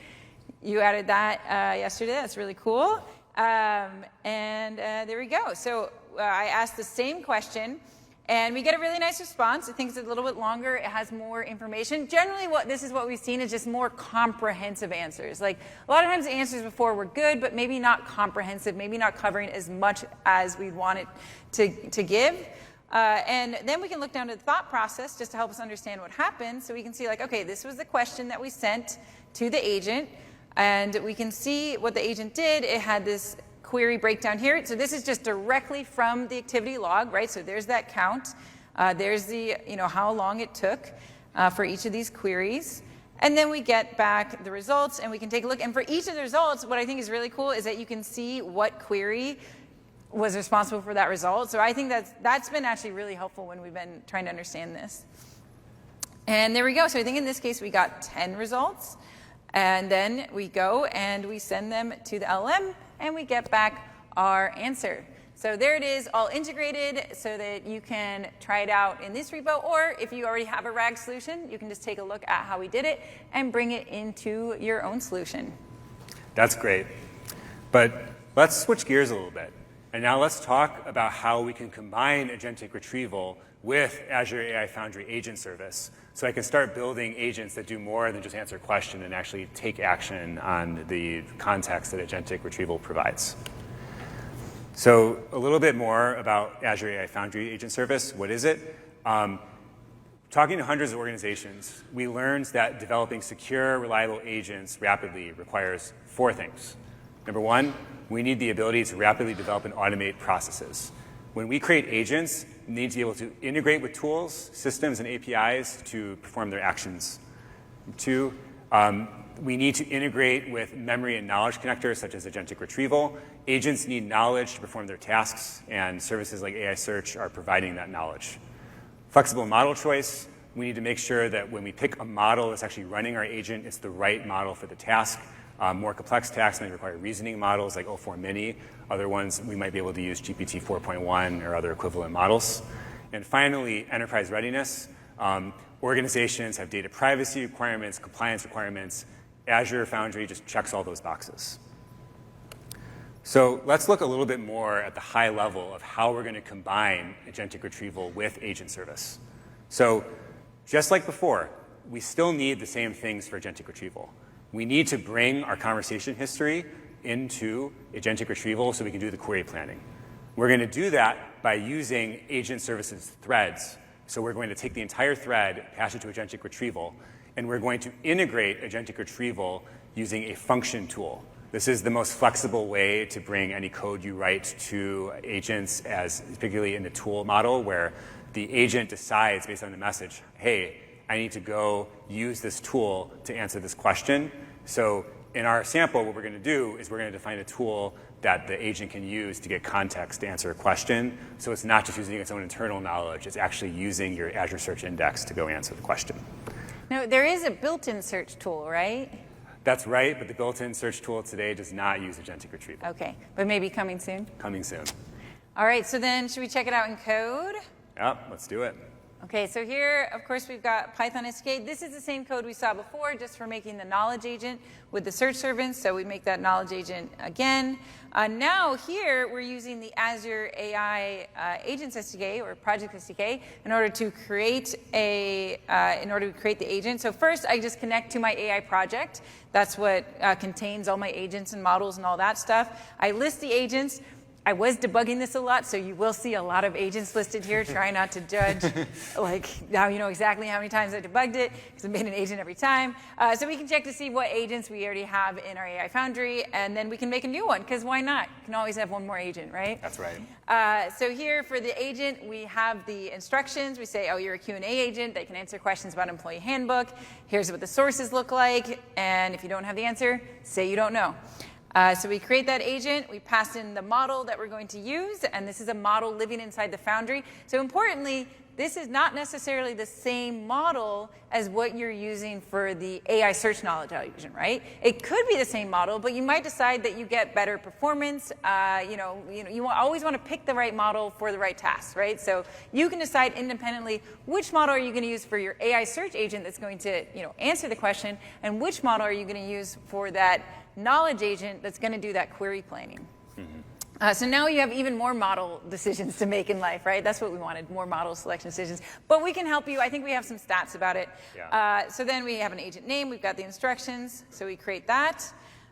You added that yesterday. That's really cool. And there we go. So I asked the same question, and we get a really nice response. I think it's a little bit longer. It has more information. Generally, this is what we've seen is just more comprehensive answers. Like a lot of times the answers before were good, but maybe not comprehensive, maybe not covering as much as we want it to give. And then we can look down to the thought process just to help us understand what happened. So we can see okay, this was the question that we sent to the agent. And we can see what the agent did. It had this query breakdown here. So this is just directly from the activity log, right? So there's that count. There's the, how long it took for each of these queries. And then we get back the results and we can take a look. And for each of the results, what I think is really cool is that you can see what query was responsible for that result. So I think that's been actually really helpful when we've been trying to understand this. And there we go. So I think in this case, we got 10 results. And then we go and we send them to the LLM, and we get back our answer. So there it is, all integrated so that you can try it out in this repo, or if you already have a RAG solution, you can just take a look at how we did it and bring it into your own solution. That's great. But let's switch gears a little bit. And now let's talk about how we can combine agentic retrieval with Azure AI Foundry Agent Service so I can start building agents that do more than just answer a question and actually take action on the context that agentic retrieval provides. So a little bit more about Azure AI Foundry Agent Service. What is it? Talking to hundreds of organizations, we learned that developing secure, reliable agents rapidly requires 4 things. Number 1, we need the ability to rapidly develop and automate processes. When we create agents, we need to be able to integrate with tools, systems, and APIs to perform their actions. 2, we need to integrate with memory and knowledge connectors such as agentic retrieval. Agents need knowledge to perform their tasks, and services like AI Search are providing that knowledge. Flexible model choice. We need to make sure that when we pick a model that's actually running our agent, it's the right model for the task. More complex tasks may require reasoning models like O4 Mini. Other ones, we might be able to use GPT 4.1 or other equivalent models. And finally, enterprise readiness. Organizations have data privacy requirements, compliance requirements. Azure Foundry just checks all those boxes. So let's look a little bit more at the high level of how we're going to combine agentic retrieval with agent service. So just like before, we still need the same things for agentic retrieval. We need to bring our conversation history into agentic retrieval so we can do the query planning. We're going to do that by using agent services threads. So we're going to take the entire thread, pass it to agentic retrieval, and we're going to integrate agentic retrieval using a function tool. This is the most flexible way to bring any code you write to agents, as particularly in the tool model, where the agent decides based on the message, hey, I need to go use this tool to answer this question. So in our sample, what we're going to do is we're going to define a tool that the agent can use to get context to answer a question. So it's not just using its own internal knowledge. It's actually using your Azure Search Index to go answer the question. Now, there is a built-in search tool, right? That's right, but the built-in search tool today does not use agentic retrieval. Okay, but maybe coming soon? Coming soon. All right, so then should we check it out in code? Yep, let's do it. Okay, so here, of course, we've got Python SDK. This is the same code we saw before, just for making the knowledge agent with the search servants. So we make that knowledge agent again. Now here, we're using the Azure AI Agents SDK or Project SDK in order to create the agent. So first, I just connect to my AI project. That's what contains all my agents and models and all that stuff. I list the agents. I was debugging this a lot, so you will see a lot of agents listed here. Try not to judge, like, now you know exactly how many times I debugged it, because I made an agent every time. So we can check to see what agents we already have in our AI Foundry, and then we can make a new one, because why not? You can always have one more agent, right? That's right. So here for the agent, we have the instructions. We say, oh, you're a Q&A agent that can answer questions about employee handbook. Here's what the sources look like, and if you don't have the answer, say you don't know. So we create that agent, we pass in the model that we're going to use, and this is a model living inside the Foundry. So importantly, this is not necessarily the same model as what you're using for the AI search knowledge agent, right? It could be the same model, but you might decide that you get better performance. You always want to pick the right model for the right task, right? So you can decide independently which model are you going to use for your AI search agent that's going to answer the question, and which model are you going to use for that knowledge agent that's going to do that query planning. Mm-hmm. So now you have even more model decisions to make in life, right? That's what we wanted, more model selection decisions. But we can help you. I think we have some stats about it. Yeah. So then we have an agent name. We've got the instructions. So we create that.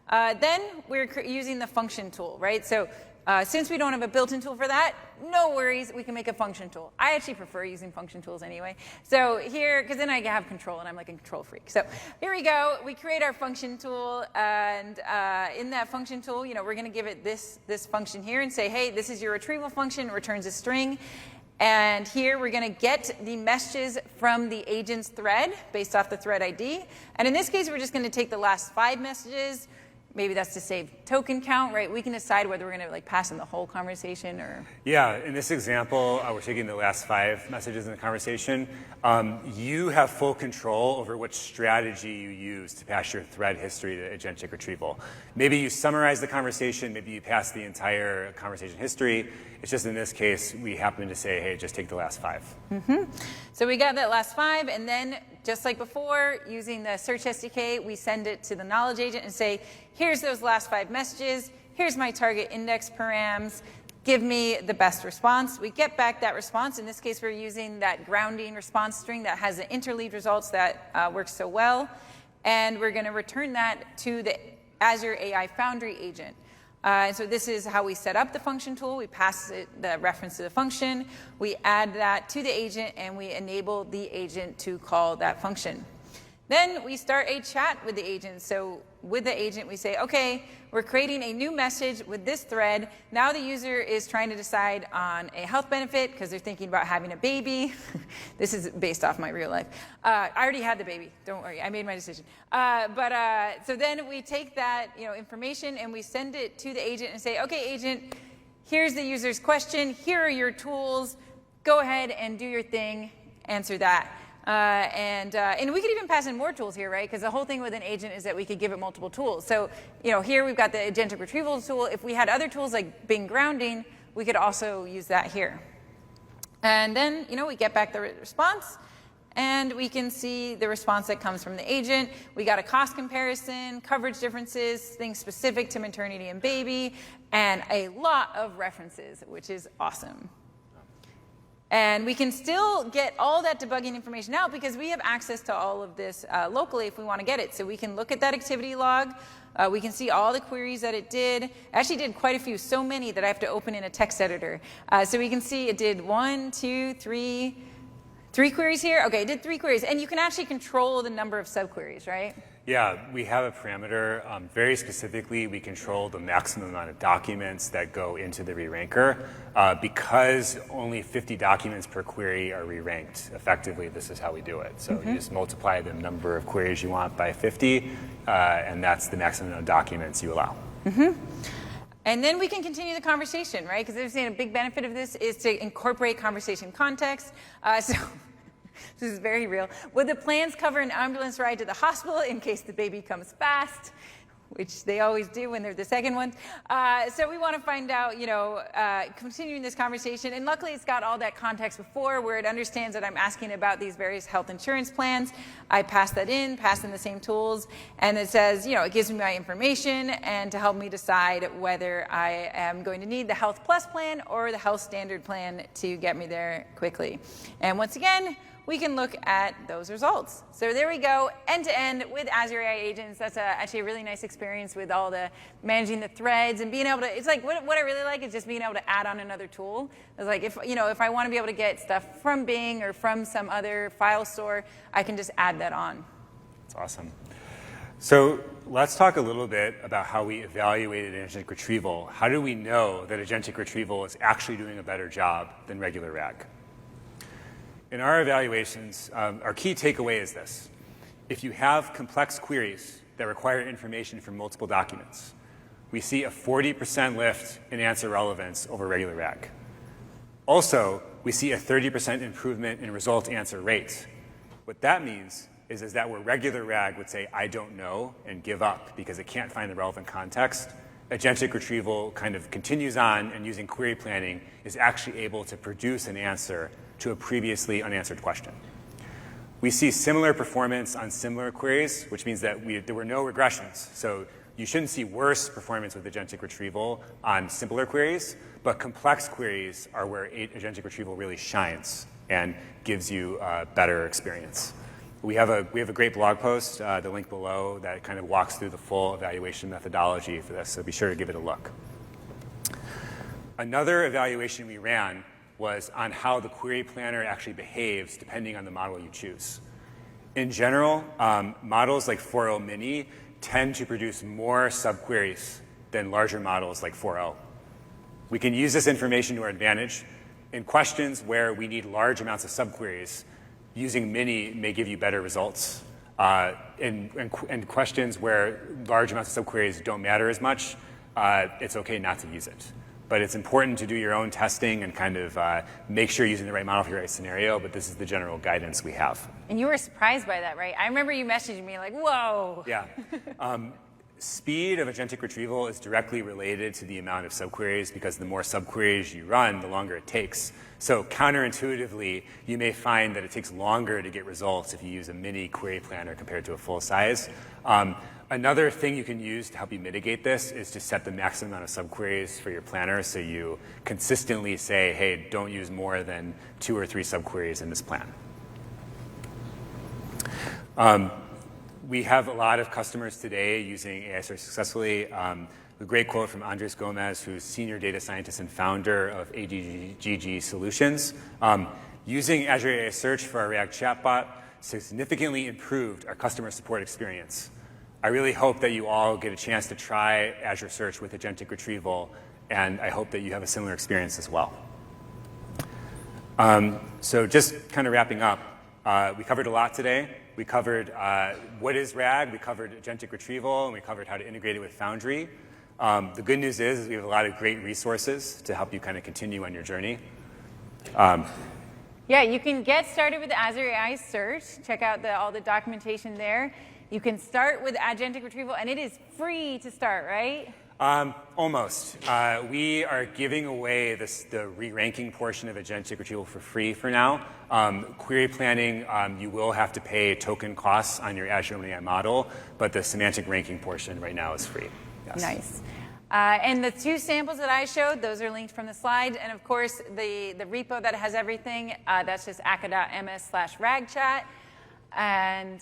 Then we're using the function tool, right? So since we don't have a built-in tool for that, no worries, we can make a function tool. I actually prefer using function tools anyway. So here, because then I have control, and I'm like a control freak. So here we go. We create our function tool, and in that function tool, we're going to give it this function here and say, hey, this is your retrieval function, returns a string. And here we're going to get the messages from the agent's thread based off the thread ID. And in this case, we're just going to take the last 5 messages, maybe that's to save token count, right? We can decide whether we're going to pass in the whole conversation or. Yeah, in this example, we're taking the last 5 messages in the conversation. You have full control over which strategy you use to pass your thread history to agentic retrieval. Maybe you summarize the conversation, maybe you pass the entire conversation history. It's just in this case, we happen to say, hey, just take the last 5. So we got that last 5, and then just like before, using the Search SDK, we send it to the knowledge agent and say, here's those last 5 messages, here's my target index params, give me the best response. We get back that response. In this case, we're using that grounding response string that has the interleaved results that works so well. And we're going to return that to the Azure AI Foundry agent. And so this is how we set up the function tool. We pass it, the reference to the function. We add that to the agent, and we enable the agent to call that function. Then we start a chat with the agent. So with the agent, we say, OK, we're creating a new message with this thread. Now the user is trying to decide on a health benefit because they're thinking about having a baby. This is based off my real life. I already had the baby. Don't worry. I made my decision. So then we take that information and we send it to the agent and say, OK, agent, here's the user's question. Here are your tools. Go ahead and do your thing. Answer that. And we could even pass in more tools here, right? Because the whole thing with an agent is that we could give it multiple tools. So here we've got the agentic retrieval tool. If we had other tools like Bing grounding, we could also use that here. And then we get back the response, and we can see the response that comes from the agent. We got a cost comparison, coverage differences, things specific to maternity and baby, and a lot of references, which is awesome. And we can still get all that debugging information out because we have access to all of this locally if we want to get it. So we can look at that activity log. We can see all the queries that it did. It actually did quite a few, so many that I have to open in a text editor. So we can see it did 1, 2, 3 queries here. OK, it did 3 queries. And you can actually control the number of subqueries, right? Yeah, we have a parameter. Very specifically, we control the maximum amount of documents that go into the re-ranker. Because only 50 documents per query are re-ranked, effectively, this is how we do it. So you just multiply the number of queries you want by 50, and that's the maximum amount of documents you allow. And then we can continue the conversation, right? Because they're saying a big benefit of this is to incorporate conversation context. This is very real. Would the plans cover an ambulance ride to the hospital in case the baby comes fast? Which they always do when they're the second one. So we want to find out, continuing this conversation. And luckily, it's got all that context before where it understands that I'm asking about these various health insurance plans. I pass that in, pass in the same tools. And it says, it gives me my information and to help me decide whether I am going to need the Health Plus plan or the Health Standard plan to get me there quickly. And once again, we can look at those results. So there we go, end-to-end with Azure AI agents. That's actually a really nice experience with all the managing the threads and being able to, it's like, what I really like is just being able to add on another tool. It's like, if I want to be able to get stuff from Bing or from some other file store, I can just add that on. That's awesome. So let's talk a little bit about how we evaluated agentic retrieval. How do we know that agentic retrieval is actually doing a better job than regular RAG? In our evaluations, our key takeaway is this. If you have complex queries that require information from multiple documents, we see a 40% lift in answer relevance over regular RAG. Also, we see a 30% improvement in result answer rate. What that means is that where regular RAG would say, I don't know, and give up because it can't find the relevant context, agentic retrieval kind of continues on and using query planning is actually able to produce an answer to a previously unanswered question. We see similar performance on similar queries, which means that there were no regressions. So you shouldn't see worse performance with agentic retrieval on simpler queries, but complex queries are where agentic retrieval really shines and gives you a better experience. We have a great blog post, the link below, that kind of walks through the full evaluation methodology for this, so be sure to give it a look. Another evaluation we ran was on how the query planner actually behaves depending on the model you choose. In general, models like 4.0 Mini tend to produce more subqueries than larger models like 4.0. We can use this information to our advantage. In questions where we need large amounts of subqueries, using Mini may give you better results. In questions where large amounts of subqueries don't matter as much, it's okay not to use it. But it's important to do your own testing and kind of make sure you're using the right model for your right scenario, but this is the general guidance we have. And you were surprised by that, right? I remember you messaging me like, whoa. Yeah. Speed of agentic retrieval is directly related to the amount of subqueries because the more subqueries you run, the longer it takes. So counterintuitively, you may find that it takes longer to get results if you use a mini query planner compared to a full size. Another thing you can use to help you mitigate this is to set the maximum amount of subqueries for your planner so you consistently say, hey, don't use more than 2 or 3 subqueries in this plan. We have a lot of customers today using AI Search successfully. A great quote from Andres Gomez, who's senior data scientist and founder of AGG Solutions. Using Azure AI Search for our React chatbot significantly improved our customer support experience. I really hope that you all get a chance to try Azure Search with agentic retrieval, and I hope that you have a similar experience as well. So just kind of wrapping up, we covered a lot today. We covered what is RAG, we covered agentic retrieval, and we covered how to integrate it with Foundry. The good news is we have a lot of great resources to help you kind of continue on your journey. Yeah, you can get started with Azure AI Search. Check out all the documentation there. You can start with agentic retrieval, and it is free to start, right? Almost. We are giving away the re-ranking portion of agentic retrieval for free for now. Query planning, you will have to pay token costs on your Azure OpenAI model, but the semantic ranking portion right now is free. Yes. Nice. And the 2 samples that I showed, those are linked from the slides. And of course, the repo that has everything, that's just akka.ms/ragchat. And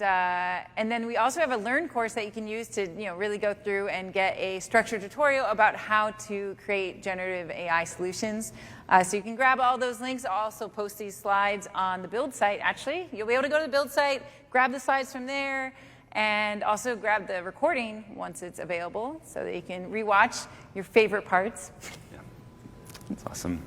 then we also have a Learn course that you can use to really go through and get a structured tutorial about how to create generative AI solutions. So you can grab all those links. I'll also post these slides on the Build site, actually. You'll be able to go to the Build site, grab the slides from there, and also grab the recording once it's available so that you can rewatch your favorite parts. Yeah, that's awesome.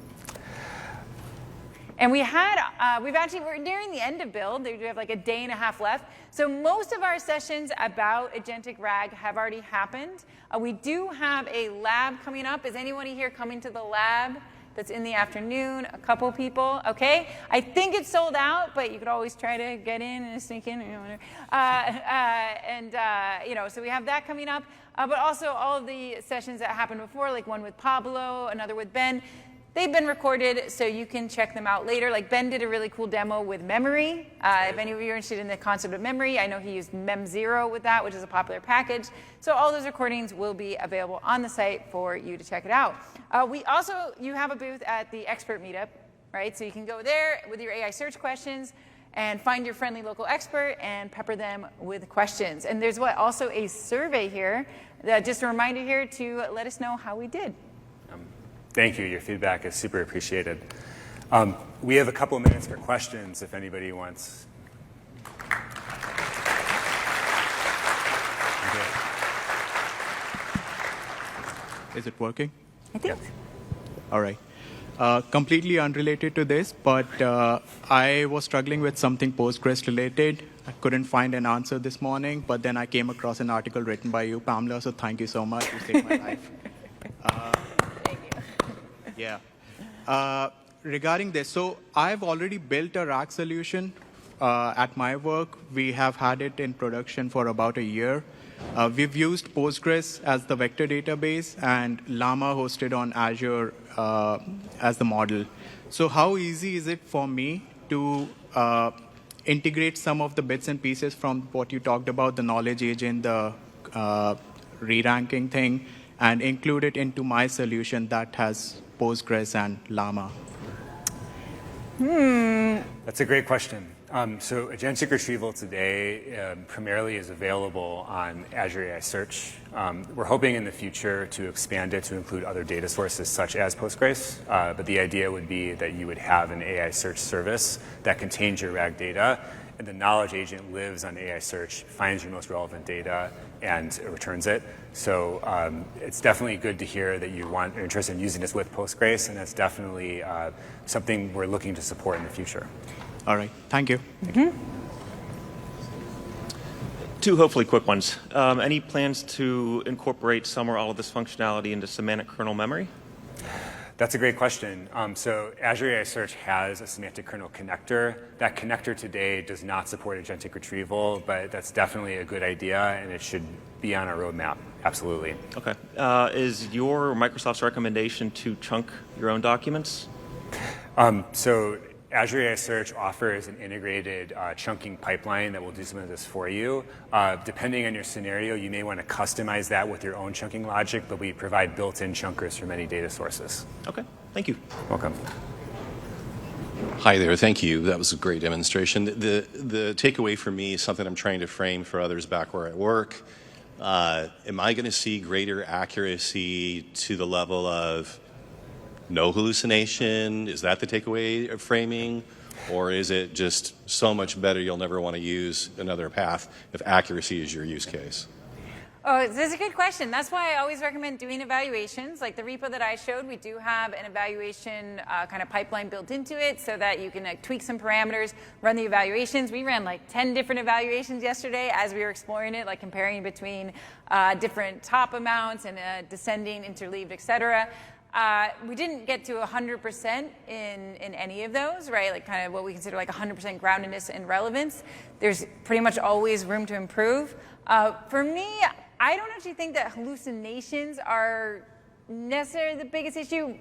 And we're nearing the end of Build. We have like a day and a half left. So most of our sessions about agentic RAG have already happened. We do have a lab coming up. Is anybody here coming to the lab that's in the afternoon? A couple people, okay? I think it's sold out, but you could always try to get in and sneak in. So we have that coming up. But also all of the sessions that happened before, like one with Pablo, another with Ben, they've been recorded, so you can check them out later. Like Ben did a really cool demo with memory. If any of you are interested in the concept of memory, I know he used Mem0 with that, which is a popular package. So all those recordings will be available on the site for you to check it out. You have a booth at the expert meetup, right? So you can go there with your AI search questions and find your friendly local expert and pepper them with questions. And there's also a survey here, just a reminder here to let us know how we did. Thank you. Your feedback is super appreciated. We have a couple of minutes for questions if anybody wants. Okay. Is it working? I think. Yes. All right. Completely unrelated to this, but I was struggling with something Postgres related. I couldn't find an answer this morning, but then I came across an article written by you, Pamela, so thank you so much. You saved my life. Yeah. Regarding this, so I've already built a RAG solution at my work. We have had it in production for about a year. We've used Postgres as the vector database and Llama hosted on Azure as the model. So how easy is it for me to integrate some of the bits and pieces from what you talked about, the knowledge agent, the re-ranking thing, and include it into my solution that has Postgres and Llama? That's a great question. So agentic retrieval today primarily is available on Azure AI Search. We're hoping in the future to expand it to include other data sources such as Postgres, but the idea would be that you would have an AI Search service that contains your RAG data, and the knowledge agent lives on AI Search, finds your most relevant data, and returns it. So it's definitely good to hear that you are interested in using this with Postgres, and that's definitely something we're looking to support in the future. All right. Thank you. Two hopefully quick ones. Any plans to incorporate some or all of this functionality into semantic kernel memory? That's a great question. So Azure AI Search has a semantic kernel connector. That connector today does not support agentic retrieval, but that's definitely a good idea, and it should be on our roadmap. Absolutely. Okay. Is your or Microsoft's recommendation to chunk your own documents? So Azure AI Search offers an integrated chunking pipeline that will do some of this for you. Depending on your scenario, you may want to customize that with your own chunking logic, but we provide built-in chunkers for many data sources. Okay. Thank you. Welcome. Hi there. Thank you. That was a great demonstration. The takeaway for me is something I'm trying to frame for others back where I work. Am I going to see greater accuracy to the level of no hallucination? Is that the takeaway of framing? Or is it just so much better you'll never want to use another path if accuracy is your use case? Oh, this is a good question. That's why I always recommend doing evaluations. Like the repo that I showed, we do have an evaluation kind of pipeline built into it so that you can tweak some parameters, run the evaluations. We ran like 10 different evaluations yesterday as we were exploring it, like comparing between different top amounts and descending, interleaved, et cetera. We didn't get to 100% in any of those, right? Like kind of what we consider like 100% groundedness and relevance. There's pretty much always room to improve. For me, I don't actually think that hallucinations are necessarily the biggest issue.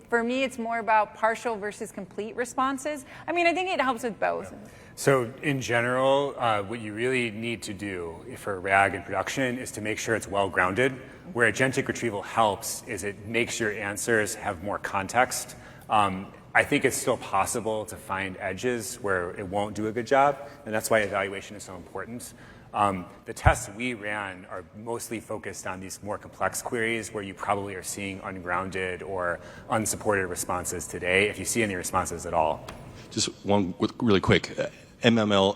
For me, it's more about partial versus complete responses. I mean, I think it helps with both. So in general, what you really need to do for RAG in production is to make sure it's well-grounded. Where agentic retrieval helps is it makes your answers have more context. I think it's still possible to find edges where it won't do a good job, and that's why evaluation is so important. The tests we ran are mostly focused on these more complex queries where you probably are seeing ungrounded or unsupported responses today, if you see any responses at all. Just one really quick. MMLU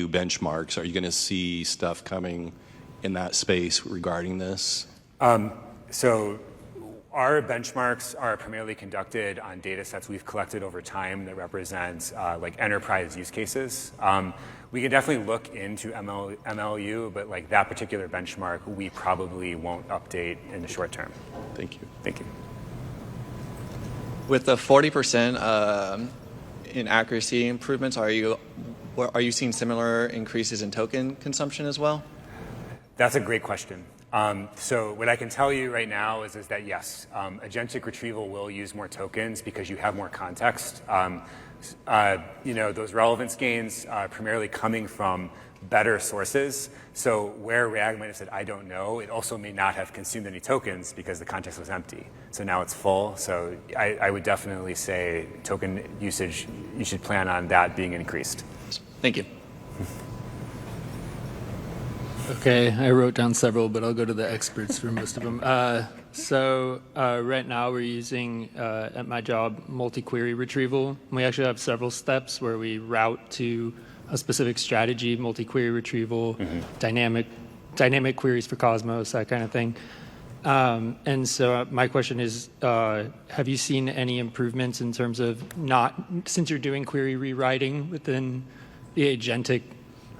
benchmarks, are you going to see stuff coming in that space regarding this? So our benchmarks are primarily conducted on data sets we've collected over time that represent like enterprise use cases. We can definitely look into MLU, but like that particular benchmark, we probably won't update in the short term. Thank you. Thank you. With the 40% in accuracy improvements, are you seeing similar increases in token consumption as well? That's a great question. So what I can tell you right now is that yes, agentic retrieval will use more tokens because you have more context. Those relevance gains are primarily coming from better sources. So where RAG might have said, I don't know, it also may not have consumed any tokens because the context was empty. So now it's full. So I would definitely say token usage, you should plan on that being increased. Thank you. Okay, I wrote down several, but I'll go to the experts for most of them. Right now we're using, at my job, multi-query retrieval. We actually have several steps where we route to a specific strategy, multi-query retrieval, dynamic queries for Cosmos, that kind of thing. And so my question is, have you seen any improvements in terms of since you're doing query rewriting within the agentic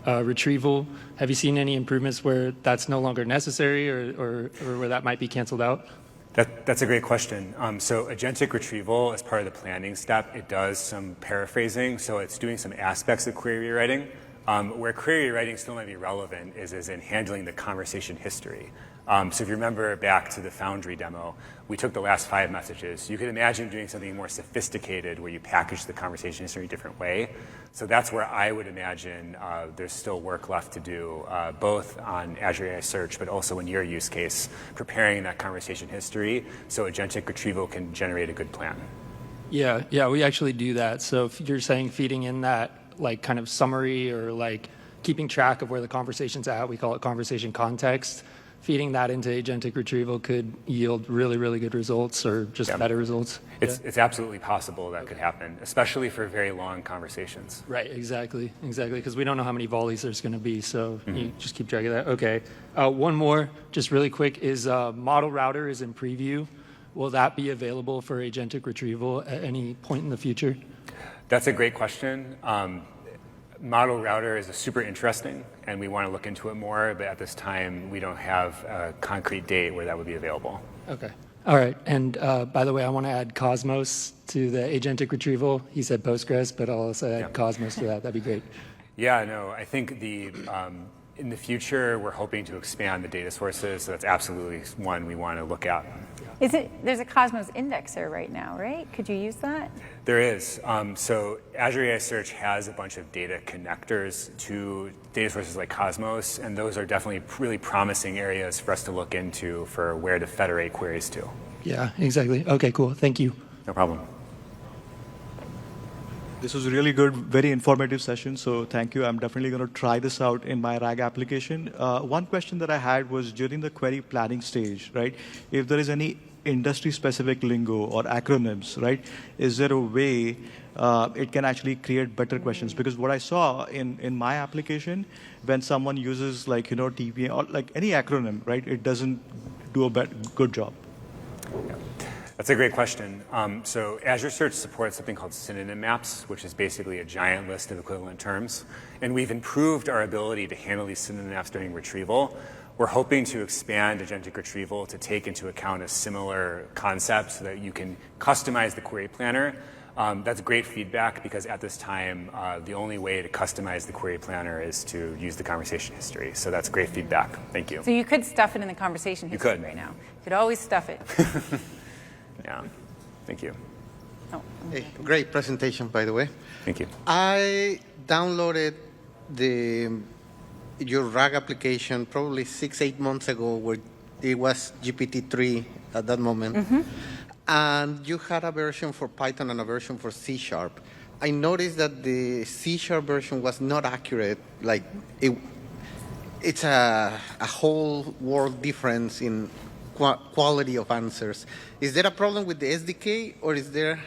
retrieval, have you seen any improvements where that's no longer necessary or where that might be canceled out? That's a great question. So agentic retrieval, as part of the planning step, it does some paraphrasing. So it's doing some aspects of query rewriting. Where query rewriting still might be relevant is in handling the conversation history. So if you remember back to the Foundry demo, we took the last 5 messages. You could imagine doing something more sophisticated where you package the conversation history in a different way. So that's where I would imagine there's still work left to do, both on Azure AI Search, but also in your use case, preparing that conversation history so agentic retrieval can generate a good plan. Yeah, we actually do that. So if you're saying feeding in that like kind of summary or like keeping track of where the conversation's at, we call it conversation context. Feeding that into agentic retrieval could yield really, really good results or just better results. It's absolutely possible that could happen, especially for very long conversations. Right, exactly, because we don't know how many volleys there's going to be, so you just keep track of that. Okay, one more, just really quick, is Model Router is in preview. Will that be available for agentic retrieval at any point in the future? That's a great question. Model router is super interesting, and we want to look into it more, but at this time, we don't have a concrete date where that would be available. Okay. All right. And by the way, I want to add Cosmos to the agentic retrieval. He said Postgres, but I'll also add Cosmos to that. That'd be great. Yeah, no, I think in the future, we're hoping to expand the data sources, so that's absolutely one we want to look at. There's a Cosmos indexer right now, right? Could you use that? There is. So Azure AI Search has a bunch of data connectors to data sources like Cosmos, and those are definitely really promising areas for us to look into for where to federate queries to. Yeah, exactly. Okay, cool. Thank you. No problem. This was a really good, very informative session, so thank you. I'm definitely going to try this out in my RAG application. One question that I had was during the query planning stage, right? If there is any industry-specific lingo or acronyms, right? Is there a way it can actually create better questions? Because what I saw in my application, when someone uses like, TPA or like any acronym, right? It doesn't do a good job. Yeah. That's a great question. So Azure Search supports something called synonym maps, which is basically a giant list of equivalent terms. And we've improved our ability to handle these synonym maps during retrieval. We're hoping to expand agentic retrieval to take into account a similar concept so that you can customize the query planner. That's great feedback because at this time, the only way to customize the query planner is to use the conversation history. So that's great feedback. Thank you. So you could stuff it in the conversation history right now. You could always stuff it. Yeah. Thank you. Oh, Hey, great presentation, by the way. Thank you. I downloaded your RAG application probably 6-8 months ago, where it was GPT-3 at that moment. And you had a version for Python and a version for C#. I noticed that the C# version was not accurate. Like, it's a whole world difference in quality of answers. Is there a problem with the SDK, or is there?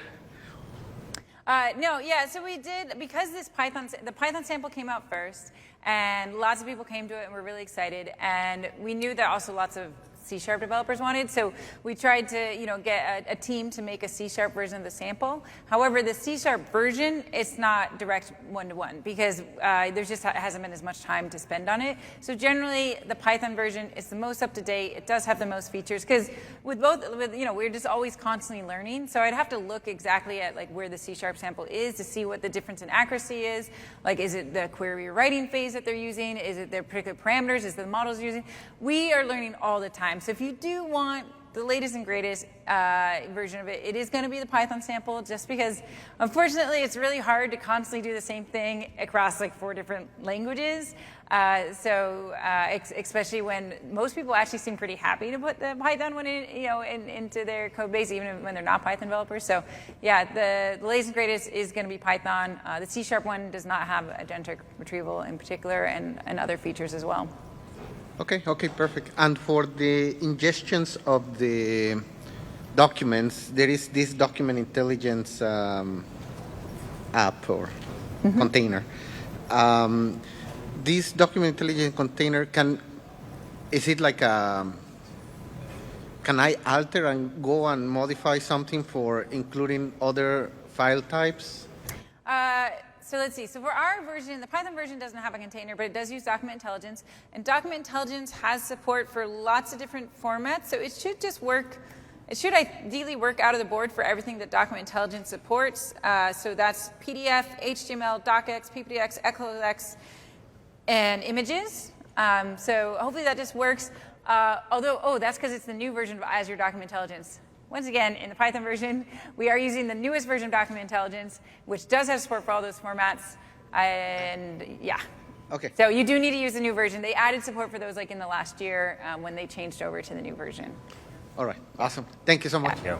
No, yeah, so we did, because the Python sample came out first, and lots of people came to it and were really excited, and we knew that also lots of C# developers wanted, so we tried to get a team to make a C# version of the sample. However, the C# version, it's not direct one-to-one because there just hasn't been as much time to spend on it. So generally, the Python version is the most up-to-date. It does have the most features because we're just always constantly learning. So I'd have to look exactly at like where the C# sample is to see what the difference in accuracy is. Like, is it the query writing phase that they're using? Is it their particular parameters? Is it the models using? We are learning all the time. So if you do want the latest and greatest version of it, it is going to be the Python sample, just because, unfortunately, it's really hard to constantly do the same thing across like 4 different languages. Especially when most people actually seem pretty happy to put the Python one into their code base, even when they're not Python developers. So yeah, the latest and greatest is going to be Python. The C# one does not have agentic retrieval in particular, and other features as well. Okay, perfect. And for the ingestions of the documents, there is this document intelligence app or container. This document intelligence container is it like can I alter and go and modify something for including other file types? So let's see. So for our version, the Python version doesn't have a container, but it does use document intelligence. And document intelligence has support for lots of different formats. So it should just work. It should ideally work out of the board for everything that document intelligence supports. So that's PDF, HTML, DocX, PPTX, XLX, and images. So hopefully that just works. That's because it's the new version of Azure Document Intelligence. Once again, in the Python version, we are using the newest version of Document Intelligence, which does have support for all those formats. And yeah. Okay. So you do need to use the new version. They added support for those like in the last year when they changed over to the new version. All right. Awesome. Thank you so much. Yeah.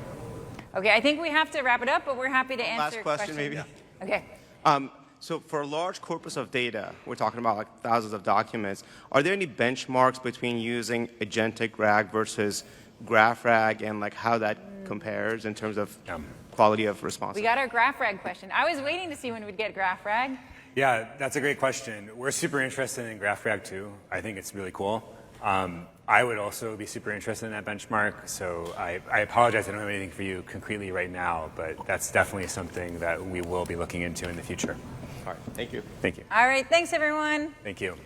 Okay, I think we have to wrap it up, but we're happy to answer Last question, questions. maybe. Okay. So for a large corpus of data, we're talking about like thousands of documents, are there any benchmarks between using agentic RAG versus graph RAG and like how that compares in terms of quality of response? We got our graph RAG question. I was waiting to see when we'd get graph RAG. Yeah, that's a great question. We're super interested in graph RAG too. I think it's really cool. I would also be super interested in that benchmark, so I apologize I don't have anything for you concretely right now, but that's definitely something that we will be looking into in the future. All right, thank you. Thank you. All right, thanks everyone. Thank you.